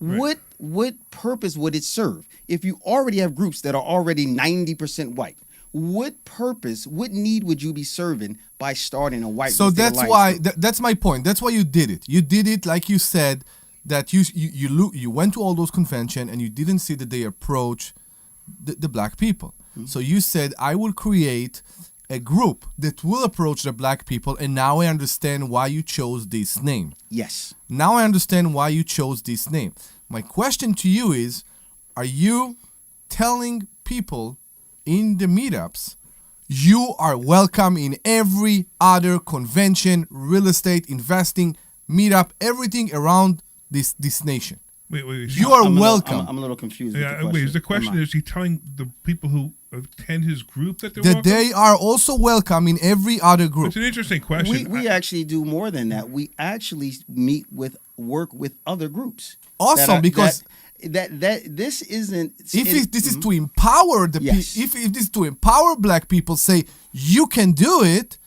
right. What purpose would it serve if you already have groups that are already 90% white? What purpose, what need would you be serving by starting a White Real Estate Alliance Group? That's my point. That's why you did it. You did it like you said, that you went to all those conventions and you didn't see that they approach the black people. Mm-hmm. So you said, I will create a group that will approach the black people, and now I understand why you chose this name. Yes. Now I understand why you chose this name. My question to you is, are you telling people in the meetups you are welcome in every other convention, real estate, investing, meetup, everything around this nation? Wait. You are welcome. I'm a little confused. Yeah, wait. The question is he telling the people who attend his group that they're that welcome? they are also welcome in every other group? It's an interesting question. We actually do more than that. We actually work with other groups. Awesome, because that this isn't. This is to empower the Yes. people. If this is to empower black people, say you can do it.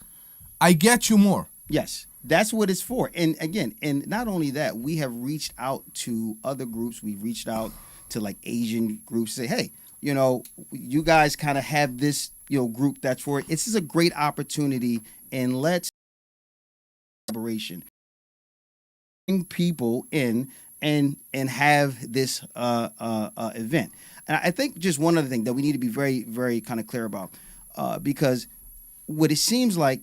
I get you more. Yes, that's what it's for. And again, and not only that, we have reached out to other groups. We've reached out to like Asian groups. Say, hey, you guys kind of have this, group that's for it. This is a great opportunity, and let's collaboration. Bring people in and have this event. And I think just one other thing that we need to be very, very kind of clear about, because what it seems like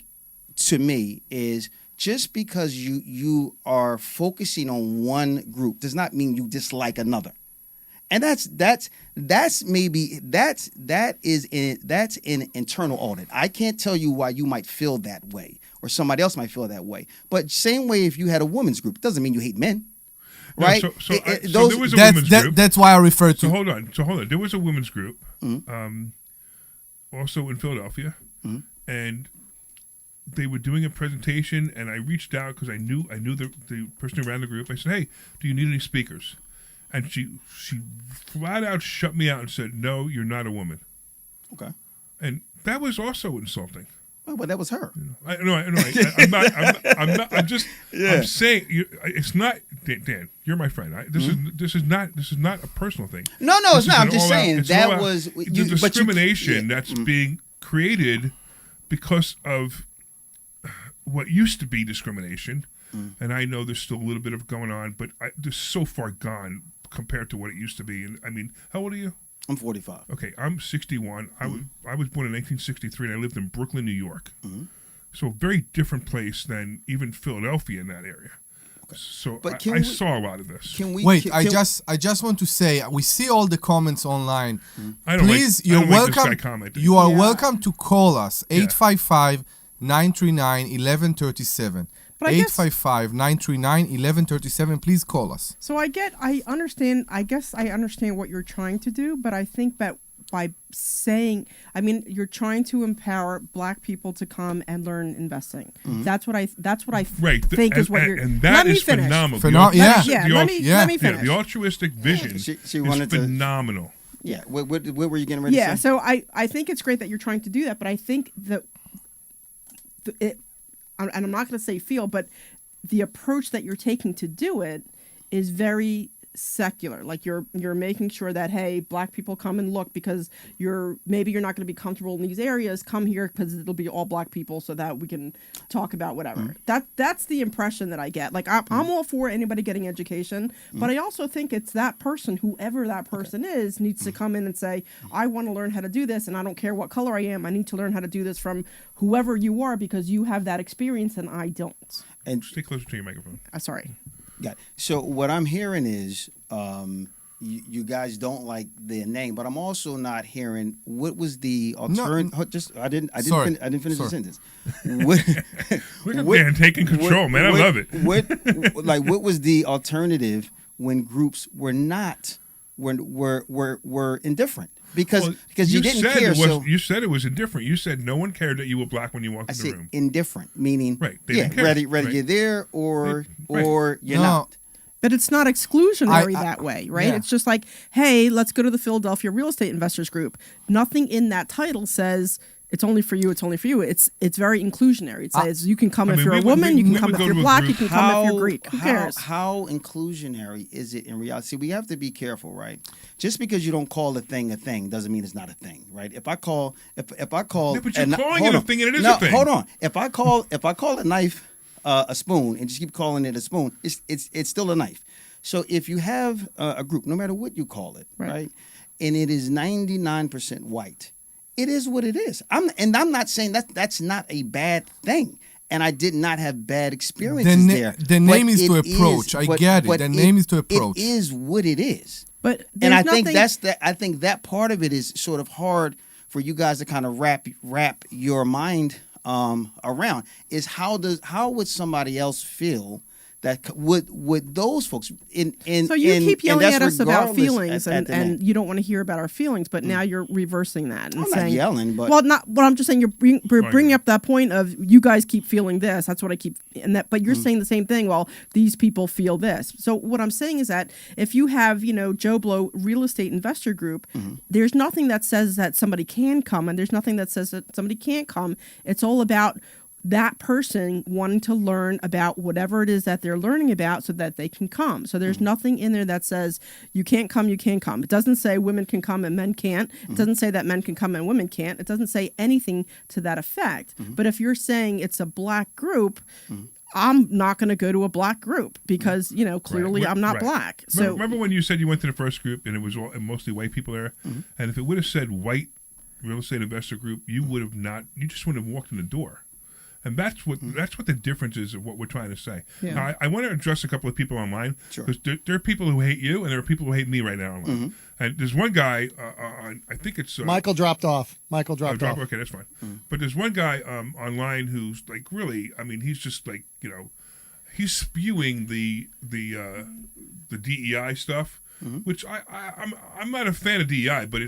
to me is just because you are focusing on one group does not mean you dislike another. And that's an internal audit. I can't tell you why you might feel that way or somebody else might feel that way. But same way if you had a woman's group, it doesn't mean you hate men. Right? So there was a women's group. That's why I referred to. So hold on. There was a women's group, also in Philadelphia, and they were doing a presentation, and I reached out because I knew the person who ran the group. I said, "Hey, do you need any speakers?" And she flat out shut me out and said, "No, you're not a woman." Okay. And that was also insulting. Oh, but that was her. I'm not. I'm just. Yeah. I'm saying it's not. Dan, you're my friend. This is not a personal thing. No, it's not. I'm just saying that was the discrimination that's being created because of what used to be discrimination, and I know there's still a little bit of going on, but this is so far gone compared to what it used to be. And I mean, how old are you? I'm 45. Okay, I'm 61. I was born in 1963, and I lived in Brooklyn, New York. So a very different place than even Philadelphia in that area. Okay. So I saw a lot of this. I just want to say we see all the comments online. Please, you're welcome. Like this guy commented. You are welcome to call us 855-939-1137. 855-939-1137. Please call us. So I understand what you're trying to do, but I think that by saying, you're trying to empower black people to come and learn investing. That's what I think is what you're. And that is phenomenal. Let me finish. The altruistic vision is phenomenal. Yeah. What were you getting ready to say? So I think it's great that you're trying to do that, but I think that and I'm not going to say but the approach that you're taking to do it is very secular. Like you're making sure that, hey, black people come and look because maybe you're not going to be comfortable in these areas. Come here because it'll be all black people so that we can talk about whatever. That's the impression that I get. Like I'm all for anybody getting education, but I also think it's that person, whoever that person is, needs to come in and say, I want to learn how to do this, and I don't care what color I am. I need to learn how to do this from whoever you are because you have that experience and I don't. And stay closer to your microphone. Sorry. Yeah. So what I'm hearing is you guys don't like the name, but I'm also not hearing what was the alternative. No. I didn't finish the sentence. Look at man taking control, man. I love it. What was the alternative when groups were indifferent? Because you didn't care. You said it was indifferent. You said no one cared that you were black when you walked in the room. Indifferent, meaning whether you're there or you're not. But it's not exclusionary that way, right? Yeah. It's just like, hey, let's go to the Philadelphia Real Estate Investors Group. Nothing in that title says it's only for you. It's only for you. It's very inclusionary. It says you can come if you're a woman. You can come if you're black. You can come if you're Greek. Who cares? How inclusionary is it in reality? See, we have to be careful, right? Just because you don't call a thing doesn't mean it's not a thing, right? If I call, but you're calling it a thing, and it is a thing. Hold on. If I call a knife a spoon and just keep calling it a spoon, it's still a knife. So if you have a group, no matter what you call it, right, and it is 99% white. It is what it is. I'm not saying that's not a bad thing. And I did not have bad experiences there. The name is to approach. I get it. The name is to approach. It is what it is. But I think that part of it is sort of hard for you guys to kind of wrap your mind around. Is how would somebody else feel that would those folks in so you keep yelling at us about regardless feelings at the and end. you don't want to hear about our feelings, but now you're reversing that and I'm saying not yelling, but well, not. But I'm just saying you're bringing up that point of you guys keep feeling this. That's what I keep, and that. But you're saying the same thing. Well, these people feel this. So what I'm saying is that if you have Joe Blow Real Estate Investor Group, there's nothing that says that somebody can come, and there's nothing that says that somebody can't come. It's all about that person wanting to learn about whatever it is that they're learning about so that they can come. So there's nothing in there that says you can't come, you can't come. It doesn't say women can come and men can't. It doesn't say that men can come and women can't. It doesn't say anything to that effect. But if you're saying it's a black group, I'm not going to go to a black group because, clearly I'm not black. So remember when you said you went to the first group and it was mostly white people there? And if it would have said white real estate investor group, you just wouldn't have walked in the door. And that's what the difference is of what we're trying to say. Yeah. Now, I want to address a couple of people online because there are people who hate you and there are people who hate me right now online. And there's one guy, I think it's Michael dropped off. Michael dropped off. Okay, that's fine. But there's one guy online who's like really, he's just like he's spewing the DEI stuff, which I'm not a fan of DEI, but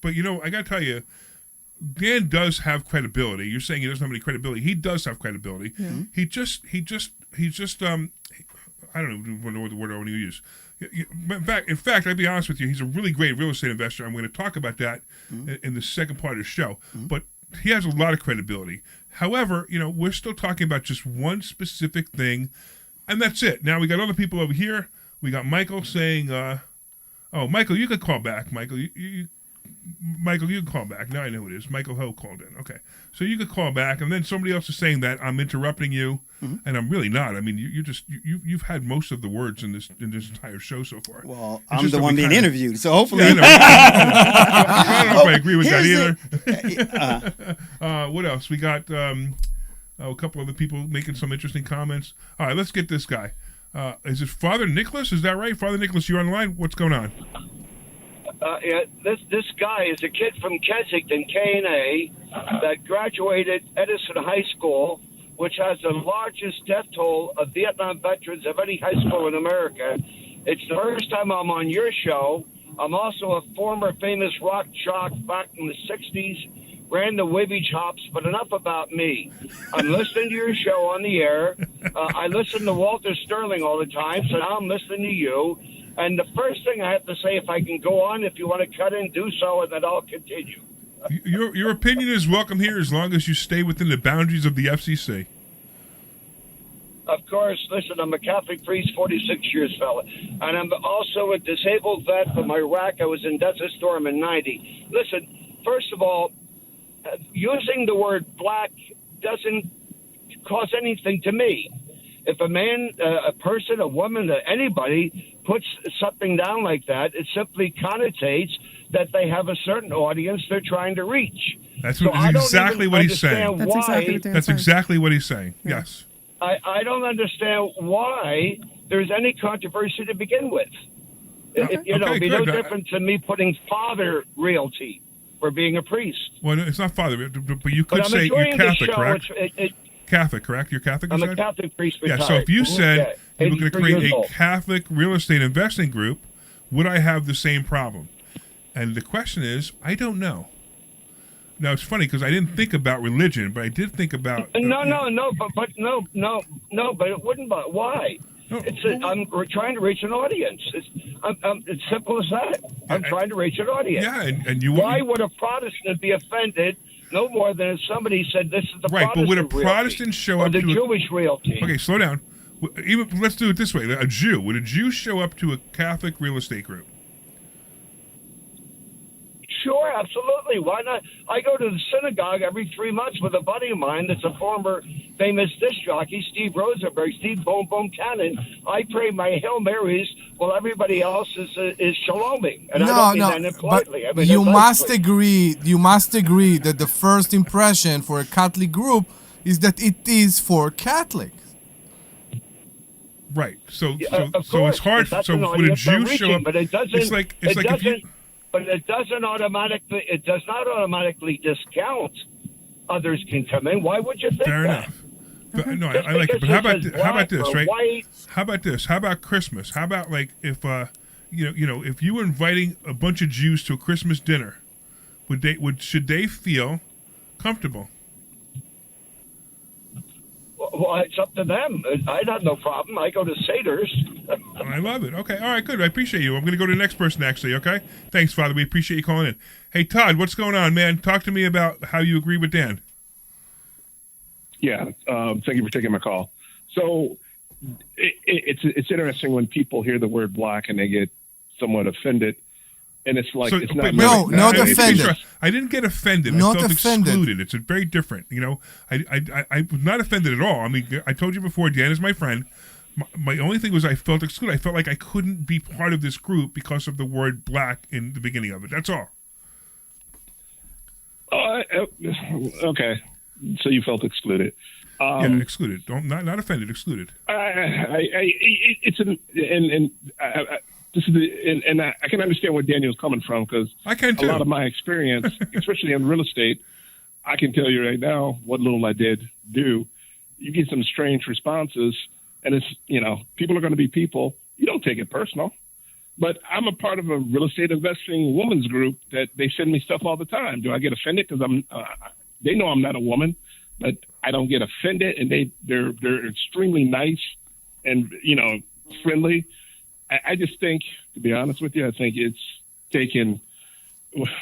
I got to tell you. Dan does have credibility. You're saying he doesn't have any credibility. He does have credibility. Yeah. He just I don't know what the word I want to use. In fact, I'll be honest with you, he's a really great real estate investor. I'm going to talk about that in the second part of the show. But he has a lot of credibility. However, we're still talking about just one specific thing, and that's it. Now we got other people over here. We got Michael saying, Michael, you could call back. Michael, you can call back. Now I know who it is. Michael Ho called in. Okay. So you could call back, and then somebody else is saying that I'm interrupting you, and I'm really not. I mean, you've had most of the words in this entire show so far. Well, I'm the one being interviewed, so hopefully. Yeah, I don't know if I agree with that either. What else? We got a couple other people making some interesting comments. All right, let's get this guy. Is it Father Nicholas? Is that right? Father Nicholas, you're on the line. What's going on? This guy is a kid from Kensington, K&A, that graduated Edison High School, which has the largest death toll of Vietnam veterans of any high school in America. It's the first time I'm on your show. I'm also a former famous rock jock back in the 60s, ran the Wibbage Hops, but enough about me. I'm listening to your show on the air. I listen to Walter Sterling all the time, so now I'm listening to you. And the first thing I have to say, if I can go on, if you want to cut in, do so, and then I'll continue. Your opinion is welcome here as long as you stay within the boundaries of the FCC. Of course, listen, I'm a Catholic priest, 46 years, fella. And I'm also a disabled vet from Iraq. I was in Desert Storm in 90. Listen, first of all, using the word black doesn't cause anything to me. If a man, a person, a woman, anybody puts something down like that, it simply connotates that they have a certain audience they're trying to reach. That's exactly what he's saying. That's exactly what he's saying. Yeah. Yes. I don't understand why there's any controversy to begin with. It'd be no different to me putting Father Realty for being a priest. Well, it's not Father, but you could say you're Catholic, correct? Catholic, correct? You're Catholic? I'm a Catholic priest retired. Yeah, so if you said you were going to create a Catholic real estate investing group, would I have the same problem? And the question is, I don't know. Now, it's funny because I didn't think about religion, but I did think about... but it wouldn't. But why? No. I'm trying to reach an audience. It's simple as that. I'm trying to reach an audience. Yeah, and you... Why would a Protestant be offended no more than if somebody said this is the Protestant but would a Protestant show up to the Jewish realty? Okay, slow down. Let's do it this way. Would a Jew show up to a Catholic real estate group? Sure, absolutely. Why not? I go to the synagogue every 3 months with a buddy of mine that's a former famous disc jockey, Steve Rosenberg, Steve Boom Boom Cannon. I pray my Hail Marys while everybody else is shaloming. And I don't mean that politely. But you must agree that the first impression for a Catholic group is that it is for Catholics. Right. So it's hard. So would a Jew show up? But it does not automatically discount others can come in. Why would you think Fair that? But no, I like it. But how about this, right? White. How about this? How about Christmas? How about like if if you were inviting a bunch of Jews to a Christmas dinner, should they feel comfortable? Well, it's up to them. I have no problem. I go to Seder's. I love it. Okay, all right, good. I appreciate you. I'm going to go to the next person, actually, okay? Thanks, Father. We appreciate you calling in. Hey, Todd, what's going on, man? Talk to me about how you agree with Dan. Yeah, thank you for taking my call. So it's interesting when people hear the word black and they get somewhat offended. And it's like, it's not... not offended. I didn't get offended. Not I felt offended. excluded. It's very different. I was not offended at all. I mean, I told you before, Dan is my friend. My only thing was I felt excluded. I felt like I couldn't be part of this group because of the word black in the beginning of it. That's all. Okay. So you felt excluded. Yeah, excluded. Not offended, excluded. I can understand where Daniel's coming from because I can too. A lot of my experience, especially in real estate, I can tell you right now what little I did do. You get some strange responses, and it's people are going to be people. You don't take it personal, but I'm a part of a real estate investing women's group that they send me stuff all the time. Do I get offended because they know I'm not a woman, but I don't get offended, and they're extremely nice and friendly. I just think, to be honest with you, I think it's taken.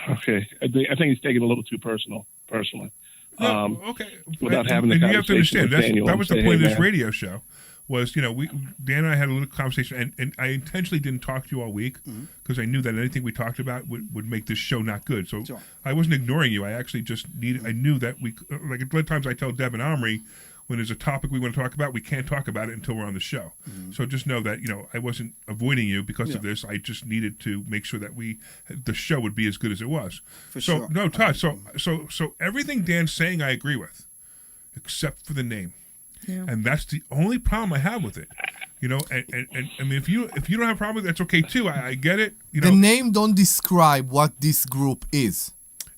Okay, I think it's taken a little too personal. Personally, okay. Without having the conversation, you have to understand that was the point of this man. radio show. Was Dan and I had a little conversation, and I intentionally didn't talk to you all week because I knew that anything we talked about would make this show not good. So Sure. I wasn't ignoring you. I actually just I knew that we like at times I tell Deb and Omri, when there's a topic we want to talk about, we can't talk about it until we're on the show. So just know that I wasn't avoiding you because of this. I just needed to make sure that the show would be as good as it was. Sure. No, Todd. So everything Dan's saying, I agree with, except for the name, and that's the only problem I have with it. And I mean, if you don't have a problem with it, that's okay too. I get it. The name don't describe what this group is.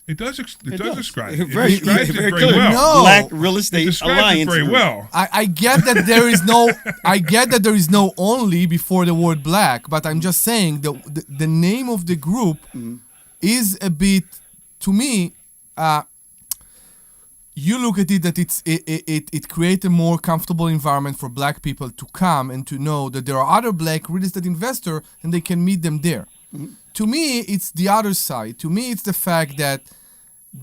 It does describe It it. very- It describes very it very clearly. well. No. Black Real Estate It describes Alliance it very Group. well. I get that there is no only before the word black, but I'm just saying the name of the group is a bit, to me, you look at it that it creates a more comfortable environment for black people to come and to know that there are other black real estate investors and they can meet them there. To me, it's the other side. To me, it's the fact that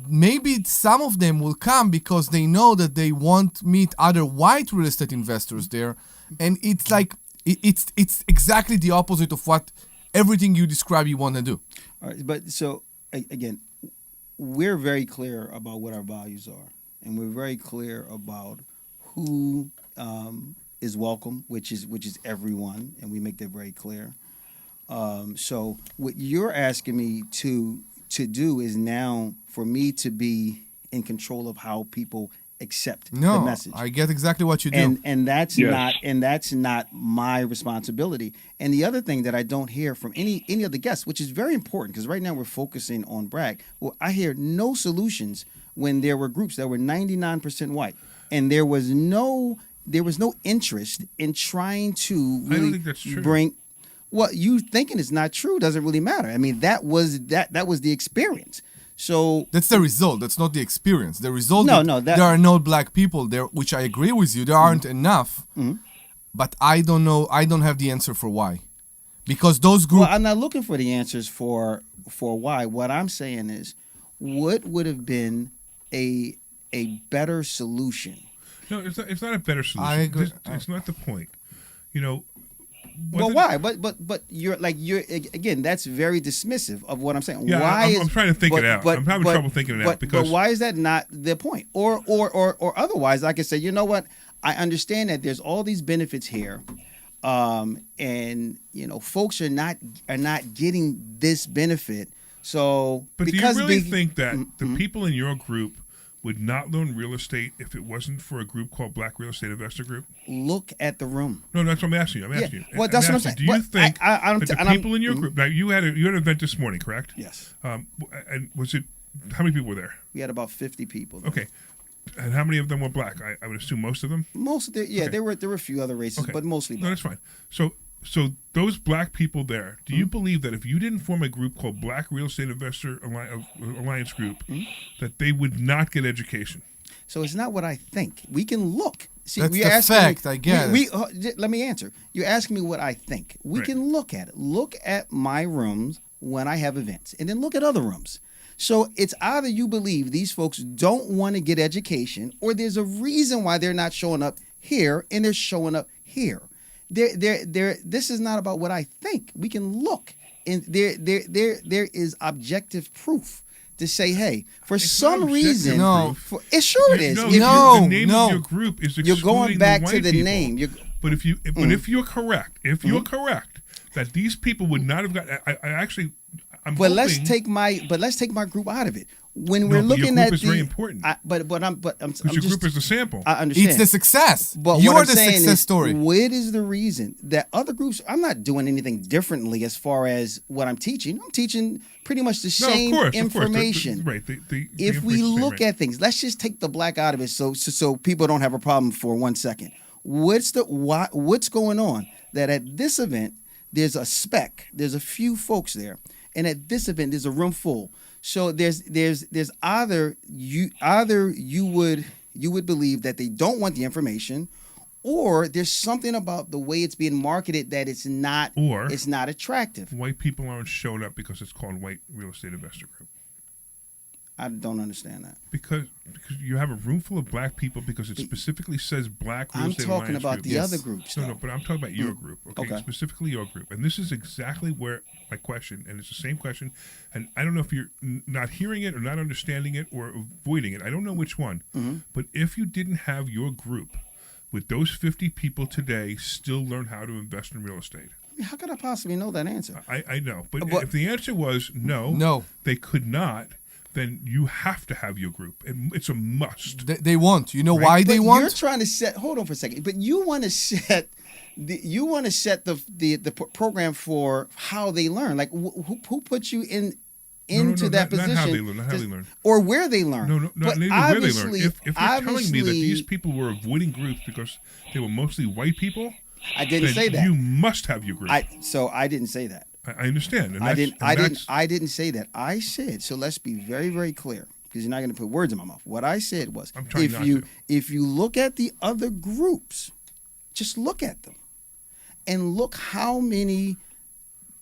maybe some of them will come because they know that they won't meet other white real estate investors there, and it's like it's exactly the opposite of what everything you describe you want to do. All right, but so again, we're very clear about what our values are, and we're very clear about who is welcome, which is everyone, and we make that very clear. So what you're asking me to do is now for me to be in control of how people accept the message. I get exactly what you do. And that's not my responsibility. And the other thing that I don't hear from any of the guests, which is very important, because right now we're focusing on Bragg. Well, I hear no solutions when there were groups that were 99% white, and there was no interest in trying to really I don't think that's true. bring. Well, you thinking it's not true doesn't really matter. I mean, that was the experience. So that's the result. That's not the experience. The result. There are no black people there, which I agree with you. There aren't enough, but I don't know. I don't have the answer for why, because those groups. Well, I'm not looking for the answers for why. What I'm saying is, what would have been a better solution? No, it's not a better solution. I agree. It's not the point. Well, why? But you're again. That's very dismissive of what I'm saying. Yeah, why I'm trying to think it out. I'm having trouble thinking it out because. But why is that not the point? Or otherwise, I could say, you know what? I understand that there's all these benefits here, and folks are not getting this benefit. So, but do you really think that the people in your group would not learn real estate if it wasn't for a group called Black Real Estate Investor Group? Look at the room. No, that's what I'm asking you. I'm asking you. Well, that's what I'm saying. Do you think that the people in your group? Now, you had an event this morning, correct? Yes. And was it? How many people were there? We had about 50 people. Okay. And how many of them were black? I would assume most of them. Most of the Okay. there were a few other races, Okay. but mostly No, black. that's fine. So those black people there, do you believe that if you didn't form a group called Black Real Estate Investor Alliance Group, that they would not get education? So it's not what I think. We can look. See, That's we the asking fact, me, I get let me answer. You're asking me what I think. We Right. can look at it. Look at my rooms when I have events, and then look at other rooms. So it's either you believe these folks don't want to get education, or there's a reason why they're not showing up here and they're showing up here. This is not about what I think. We can look, and there is objective proof to say, hey, for It's some not objective reason, proof. it sure it is. No, If the name of your group is you're going excluding back the to white the people. name. But if you're correct, that these people would not have got, I'm But hoping, let's take my group out of it. When No, we're but looking your group at is very important. I'm because your group is the sample. I understand. It's the success. But You what are I'm the saying success is, story. What is the reason that other groups? I'm not doing anything differently as far as what I'm teaching. I'm teaching pretty much the same information. Right. If we look at things, let's just take the black out of it, so people don't have a problem for 1 second. What's going on? That at this event there's a spec, there's a few folks there, and at this event there's a room full. So there's either you would believe that they don't want the information, or there's something about the way it's being marketed that it's not attractive. White people aren't showing up because it's called White Real Estate Investor Group. I don't understand that. Because you have a room full of black people because it specifically says Black Real I'm Estate talking Alliance about Group. the other groups. No, but I'm talking about your group. Okay? Okay. Specifically your group. And this is exactly where my question, and it's the same question, and I don't know if you're not hearing it or not understanding it or avoiding it. I don't know which one. But if you didn't have your group, would those 50 people today still learn how to invest in real estate? How could I possibly know that answer? I know. But if the answer was no, they could not, then you have to have your group. And it's a must. They want. You know Right? why they But want? You're trying to set. Hold on for a second. But you want to set. You want to set the program for how they learn. Like who put you into that position? Not how they learn. Or where they learn. No, not But even where they learn. obviously- If you're telling me that obviously- these people were avoiding groups because they were mostly white people, I didn't then say that. You must have your group. I didn't say that. I understand. And I that's- didn't say that. I said, so let's be very, very clear, because you're not going to put words in my mouth. What I said was, I'm trying not to. if you look at the other groups, just look at them and look how many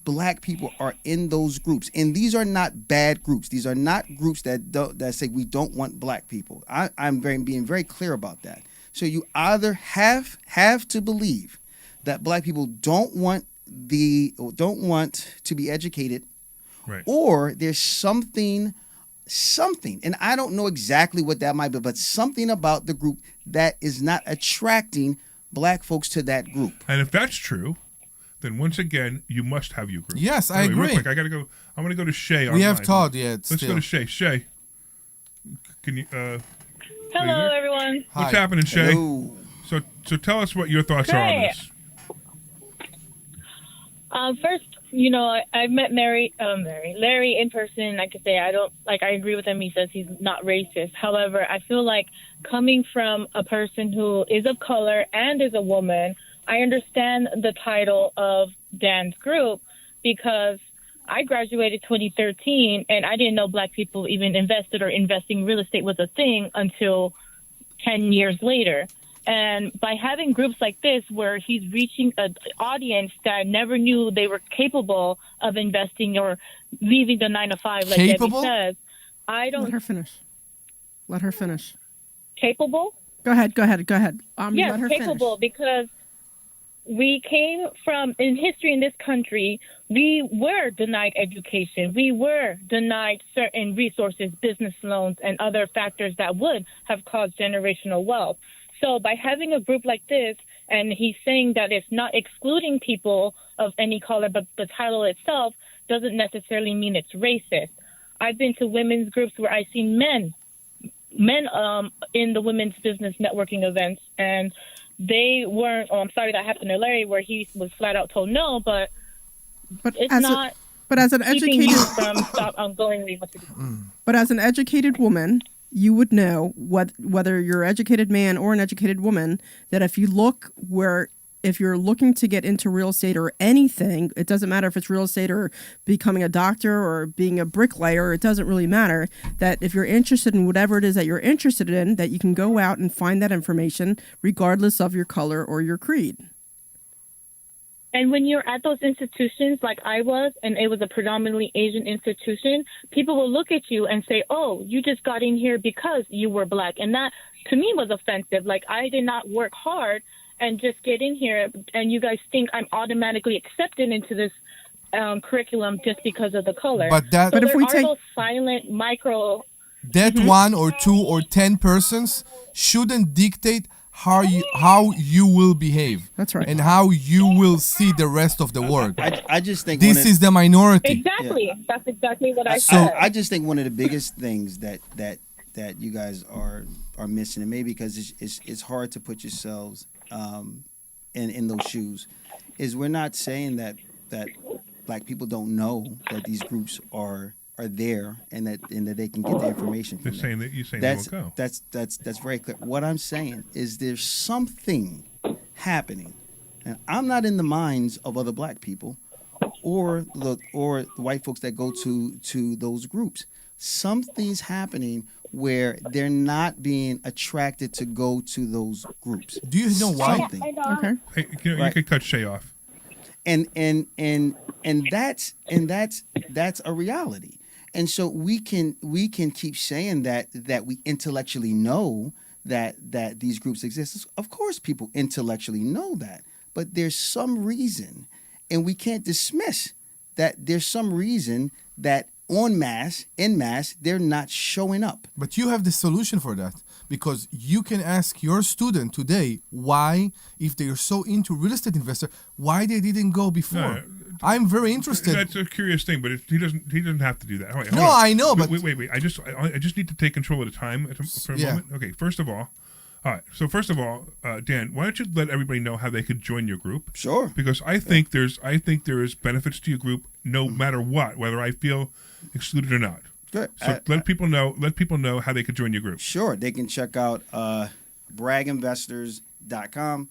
black people are in those groups. And these are not bad groups. These are not groups that say we don't want black people. I'm being very clear about that. So you either have to believe that black people don't want to be educated, right, or there's something, and I don't know exactly what that might be, but something about the group that is not attracting black folks to that group. And if that's true, then once again, you must have your group. Yes, I Anyway, agree. Real quick, I gotta go. I'm gonna go to Shay. We have online. Todd yet. Let's still. go to Shay. Shay, can you? Hello, everyone. What's Hi. happening, Shay? Hello. So tell us what your thoughts are on Great. this. First, I've met Larry in person. I could say I agree with him. He says he's not racist. However, I feel like coming from a person who is of color and is a woman, I understand the title of Dan's group because I graduated 2013 and I didn't know black people even invested or investing in real estate was a thing until 10 years later. And by having groups like this where he's reaching an audience that never knew they were capable of investing or leaving the 9-to-5, like Capable? Debbie says, I don't... Let her finish. Capable? Go ahead. Yes, let her capable, because we came from, in history in this country, we were denied education. We were denied certain resources, business loans, and other factors that would have caused generational wealth. So by having a group like this, and he's saying that it's not excluding people of any color, but the title itself doesn't necessarily mean it's racist. I've been to women's groups where I've seen men in the women's business networking events, and they weren't. Oh, I'm sorry that happened to Larry, where he was flat out told no, but it's as an keeping educated you from stop ongoingly what to do. But as an educated woman, you would know whether you're an educated man or an educated woman, that if you're looking to get into real estate or anything, it doesn't matter if it's real estate or becoming a doctor or being a bricklayer, it doesn't really matter, that if you're interested in whatever it is that you're interested in, that you can go out and find that information regardless of your color or your creed. And when you're at those institutions like I was, and it was a predominantly Asian institution, people will look at you and say, oh, you just got in here because you were black. And that, to me, was offensive. Like, I did not work hard and just get in here, and you guys think I'm automatically accepted into this curriculum just because of the color. But if we take those silent micro... That one or two or 10 persons shouldn't dictate how you will behave. That's right. And how you will see the rest of the world. I just think this is the minority. Exactly. Yeah. That's exactly what I so said. I just think one of the biggest things that you guys are missing, and maybe because it's hard to put yourselves in those shoes, is we're not saying that black people don't know that these groups are there and that they can get the information from They're saying that you're saying that's, they won't go. That's very clear. What I'm saying is there's something happening, and I'm not in the minds of other black people or the white folks that go to those groups. Something's happening where they're not being attracted to go to those groups. Do you know why? Something. Okay. Hey, you could cut Shay off. And that's a reality. And so we can keep saying that we intellectually know that these groups exist. Of course, people intellectually know that, but there's some reason, and we can't dismiss that there's some reason that en masse, they're not showing up. But you have the solution for that, because you can ask your student today why, if they are so into real estate investor, why they didn't go before. No, I'm very interested. That's a curious thing, but he doesn't have to do that. Hold no, on. I know, but wait. I just need to take control of the time for a moment. Okay, first of all, Dan, why don't you let everybody know how they could join your group? Sure. Because I think there is benefits to your group no matter what, whether I feel excluded or not. Good. So let people know how they could join your group. Sure. They can check out braginvestors.com.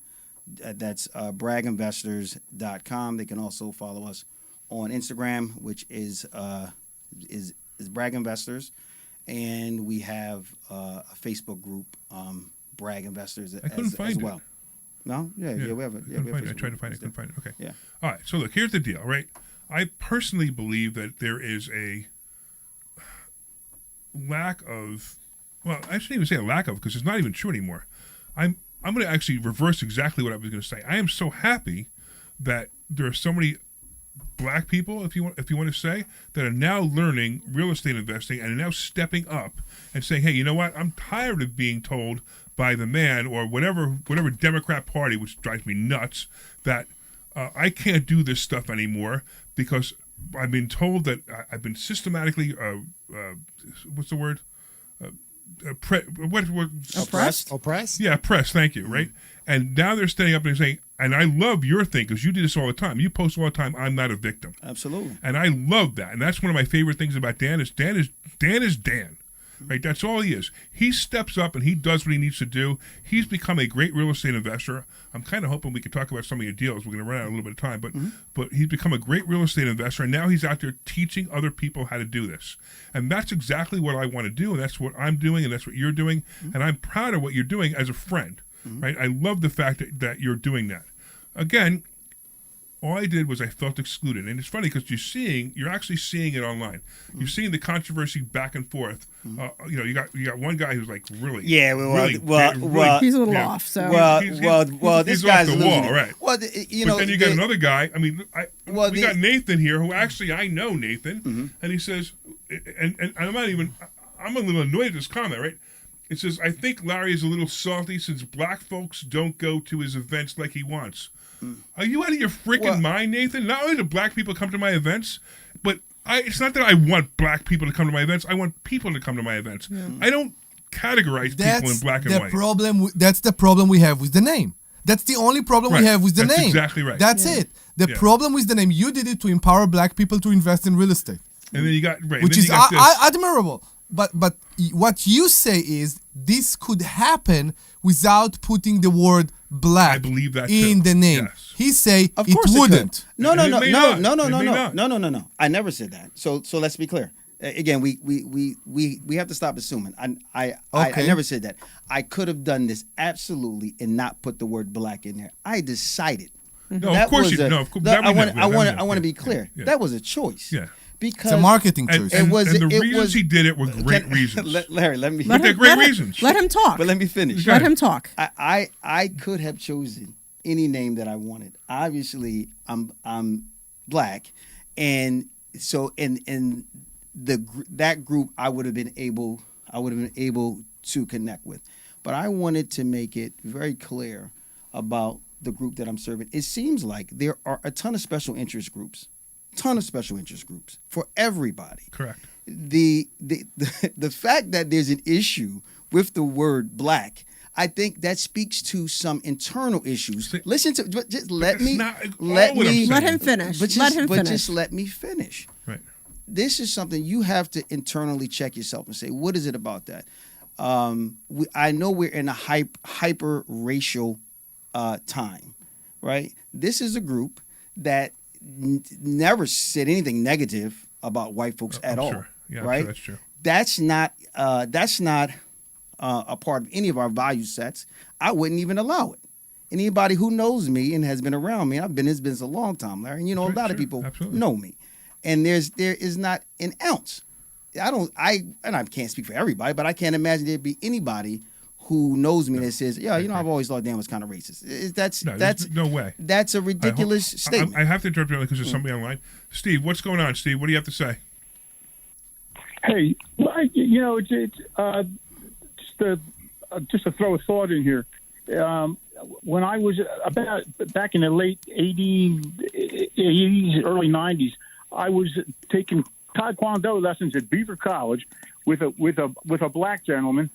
That's braginvestors.com. They can also follow us on Instagram, which is Brag Investors, and we have a Facebook group, Brag Investors, as well. No, yeah, we have it. Yeah, I tried to find it. Couldn't find it. Okay. Yeah. All right. So look, here's the deal, right? I personally believe that there is a lack of, well, I shouldn't even say a lack of, because it's not even true anymore. I'm going to actually reverse exactly what I was going to say. I am so happy that there are so many black people, if you want to say, that are now learning real estate investing and are now stepping up and saying, hey, you know what? I'm tired of being told by the man or whatever Democrat Party, which drives me nuts, that I can't do this stuff anymore because I've been told that I've been systematically, what's the word? Oppressed? Oppressed? Yeah, oppressed. Thank you. Right, and now they're standing up and saying, and I love your thing because you do this all the time. You post all the time. I'm not a victim. Absolutely. And I love that. And that's one of my favorite things about Dan is Dan. Right, that's all he is. He steps up and he does what he needs to do. He's become a great real estate investor. I'm kind of hoping we can talk about some of your deals. We're going to run out a little bit of time, but he's become a great real estate investor, and now he's out there teaching other people how to do this. And that's exactly what I want to do, and that's what I'm doing, and that's what you're doing. And I'm proud of what you're doing as a friend. Right, I love the fact that you're doing that. Again, all I did was I felt excluded, and it's funny because you're actually seeing it online. You're seeing the controversy back and forth. You got one guy who's like really, he's a little off. So this guy's off the wall, right? Well, but then you got another guy. I mean, we got Nathan here, who actually I know Nathan, and he says, and I'm a little annoyed at this comment, right? It says, I think Larry is a little salty since black folks don't go to his events like he wants. Are you out of your freaking mind, Nathan? Not only do black people come to my events, but it's not that I want black people to come to my events. I want people to come to my events. Yeah. I don't categorize people in black and white. That's the problem we have with the name. That's the only problem we have with the name. That's exactly right. That's it. The problem with the name, you did it to empower black people to invest in real estate. And then you got which is admirable. but what you say is this could happen without putting the word black I believe that in too. the name. Yes. He say Of it course wouldn't. No. It may not. No. I never said that. So let's be clear. Again, we have to stop assuming. I never said that. I could have done this absolutely and not put the word black in there. I decided. No, of course you. No, of course. I want to be clear. Yeah. That was a choice. Yeah. Because It's a marketing choice. And the it reasons was- he did it were great reasons. Larry, let me. But they're great reasons. Let him talk. But let me finish. Let him talk. I could have chosen any name that I wanted. Obviously, I'm black, and so in that group I would have been able to connect with. But I wanted to make it very clear about the group that I'm serving. It seems like there are a ton of special interest groups for everybody. Correct. The fact that there's an issue with the word black, I think that speaks to some internal issues. Listen to, just let me Let him finish. Just let me finish. Right. This is something you have to internally check yourself and say, what is it about that? I know we're in a hyper racial time, right? This is a group that never said anything negative about white folks at all. Sure. Yeah, right? Sure, that's true. That's not a part of any of our value sets. I wouldn't even allow it. Anybody who knows me and has been around me, I've been in this business a long time, Larry, and a lot of people know me. And there is not an ounce. I can't speak for everybody, but I can't imagine there'd be anybody who knows me that says, I've always thought Dan was kind of racist. That's no way. That's a ridiculous statement. I have to interrupt you because there's somebody online. Steve, what's going on, Steve? What do you have to say? Hey, just to throw a thought in here. When I was back in the late 80s, early 90s, I was taking Taekwondo lessons at Beaver College with a black gentleman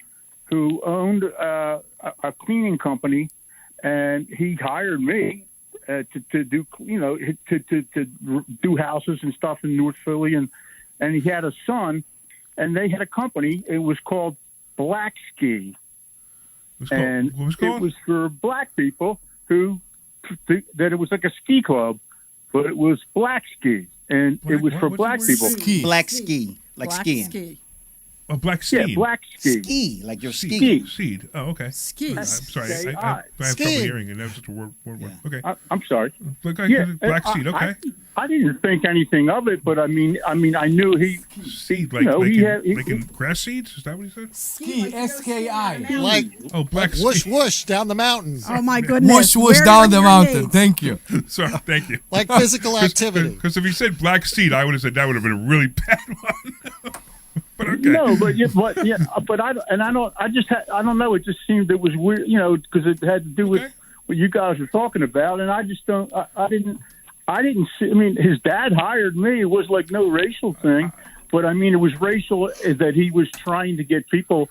who owned a cleaning company, and he hired me to do to do houses and stuff in North Philly, and he had a son, and they had a company. It was called Black Ski, and it was for black people who that it was like a ski club, but it was Black Ski, and it was for black people. Black ski, like Black skiing. Ski. Oh, black ski. Yeah, black ski. Ski, like you're skiing. Seed. Oh, okay. Ski. I'm sorry. I have Ski. trouble hearing it. That was just a word. Okay. I'm sorry. Black seed. Okay. I didn't think anything of it, but I mean, I knew he seed like making grass seeds. Is that what he said? Ski, S-K-I. Like black whoosh ski. whoosh down the mountain. Oh my goodness. Whoosh down the mountain. Thank you. Sorry, thank you. Like physical activity. Because if you said black seed, I would have said that would have been a really bad one. But okay. No, but I don't know. It just seemed it was weird, because it had to do with what you guys were talking about, and I just don't. I didn't see. I mean, his dad hired me. It was like no racial thing, but I mean, it was racial that he was trying to get people,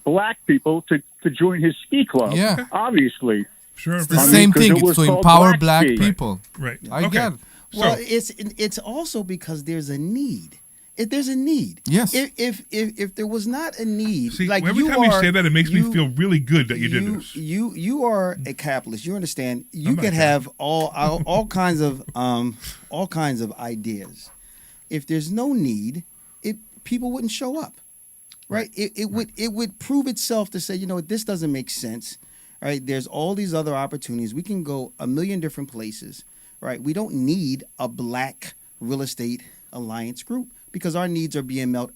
black people, to join his ski club. Yeah, obviously. Sure. It's the same thing. It's to empower black people. Right. I get it. Well, it's also because there's a need. If there's a need, yes. If there was not a need, see, like every time you say that, it makes me feel really good that you did this. You are a capitalist. You understand. You could have all kinds of ideas. If there's no need, people wouldn't show up, right? It would prove itself to say, this doesn't make sense, right? There's all these other opportunities. We can go a million different places, right? We don't need a black real estate alliance group, because our needs are being met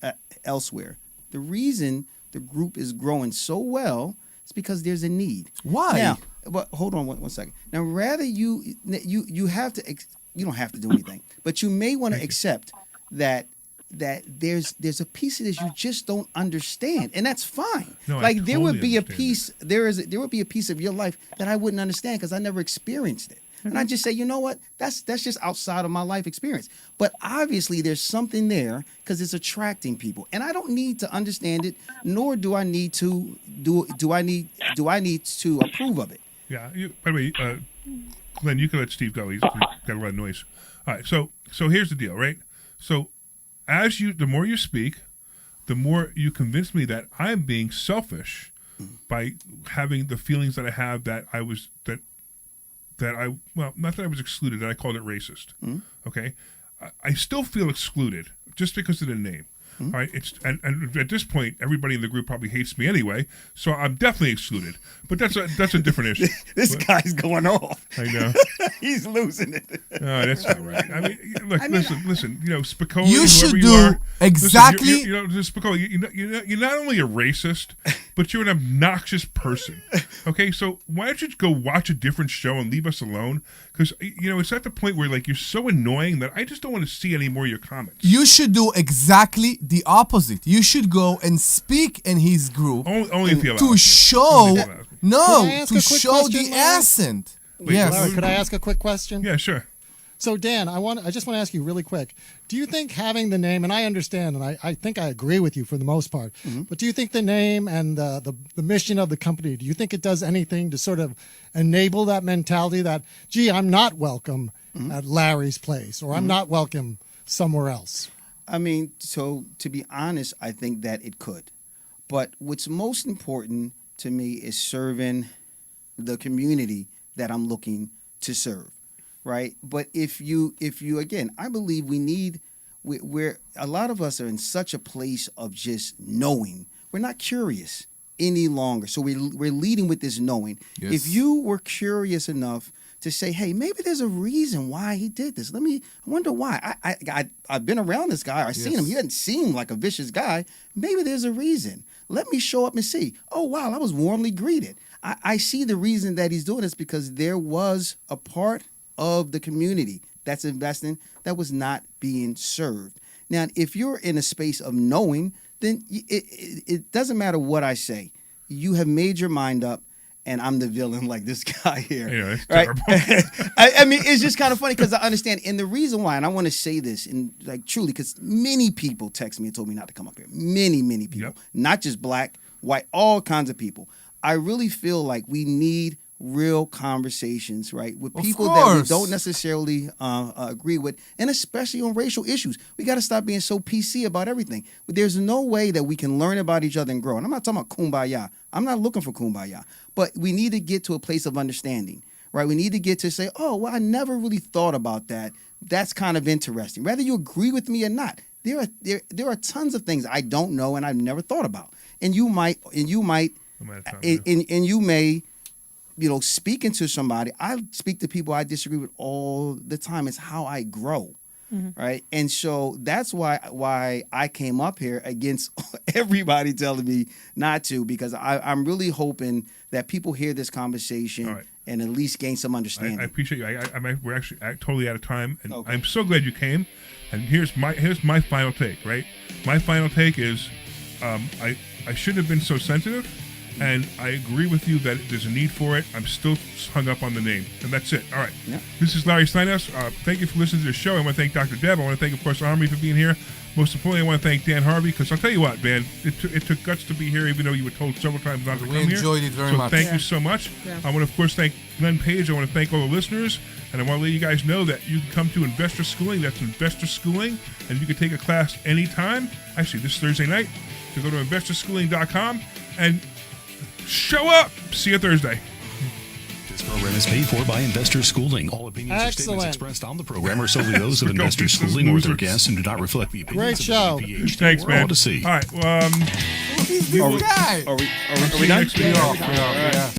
elsewhere. The reason the group is growing so well is because there's a need. Why? Now, but hold on one second. Now, rather you have to you don't have to do anything, but you may want to accept that there's a piece of this you just don't understand, and that's fine. No, like there would be a piece. there would be a piece of your life that I wouldn't understand because I never experienced it. And I just say, you know what? That's just outside of my life experience. But obviously, there's something there because it's attracting people, and I don't need to understand it, nor do I need to do I need to approve of it. Yeah. By the way, Glenn, you can let Steve go. He's got a lot of noise. All right. So here's the deal, right? So the more you speak, the more you convince me that I'm being selfish by having the feelings that I have that I was not that I was excluded, that I called it racist. Okay, I still feel excluded just because of the name. All right, and at this point, everybody in the group probably hates me anyway, so I'm definitely excluded. But that's a different issue. This guy's going off. I know. He's losing it. That's not right. I mean, look, listen. You know, Spicoli. You should do you are, exactly. Listen, you know, Spicoli. You're not only a racist, but you're an obnoxious person. Okay, so why don't you go watch a different show and leave us alone? Because it's at the point where like you're so annoying that I just don't want to see any more of your comments. You should do exactly the opposite. You should go and speak in his group only if you allow to me. show to show question, the accent. Yes. Larry, could I ask a quick question? Yeah, sure. So Dan, I just want to ask you really quick. Do you think having the name, and I understand, and I think I agree with you for the most part, but do you think the name and the mission of the company, do you think it does anything to sort of enable that mentality that, gee, I'm not welcome at Larry's place, or I'm not welcome somewhere else? I mean, so to be honest, I think that it could. But what's most important to me is serving the community that I'm looking to serve. Right. But if you again, I believe we're a lot of us are in such a place of just knowing. We're not curious any longer. So we're leading with this knowing. Yes. If you were curious enough to say, hey, maybe there's a reason why he did this. I wonder why. I've been around this guy. I've seen him. He doesn't seem like a vicious guy. Maybe there's a reason. Let me show up and see. Oh, wow, I was warmly greeted. I see the reason that he's doing this because there was a part of the community that's investing that was not being served. Now, if you're in a space of knowing, then it doesn't matter what I say. You have made your mind up, and I'm the villain like this guy here. Yeah, that's right? terrible. I mean, it's just kind of funny because I understand. And the reason why, and I want to say this, and like truly, because many people text me and told me not to come up here. Many people, not just black, white, all kinds of people. I really feel like we need real conversations, right, with people that we don't necessarily agree with, and especially on racial issues. We got to stop being so PC about everything. But there's no way that we can learn about each other and grow. And I'm not talking about kumbaya. I'm not looking for kumbaya. But we need to get to a place of understanding, right? We need to get to say, oh, well, I never really thought about that. That's kind of interesting. Whether you agree with me or not, there are tons of things I don't know and I've never thought about. And you may speaking to somebody, I speak to people I disagree with all the time. It's how I grow, right? And so that's why I came up here against everybody telling me not to, because I'm really hoping that people hear this conversation and at least gain some understanding. I appreciate you. We're actually totally out of time, and I'm so glad you came. And here's my final take, right? My final take is I shouldn't have been so sensitive. And I agree with you that there's a need for it. I'm still hung up on the name. And that's it. All right. Yeah. This is Larry Steinhouse. Thank you for listening to the show. I want to thank Dr. Deb. I want to thank, of course, Omri for being here. Most importantly, I want to thank Dan Harvey, because I'll tell you what, man, it took guts to be here, even though you were told several times not to come here. We enjoyed it very much. Thank you so much. Yeah. I want to, of course, thank Glenn Page. I want to thank all the listeners. And I want to let you guys know that you can come to Investor Schooling. That's Investor Schooling. And you can take a class anytime. Actually, this Thursday night. So go to investorschooling.com and show up. See you Thursday. This program is paid for by Investor Schooling. All opinions or statements expressed on the program are solely those of Investor Schooling or their guests and do not reflect the opinions of WPHT. Thanks, man. Odyssey. All right. Who's this guy? Are we done? Next week.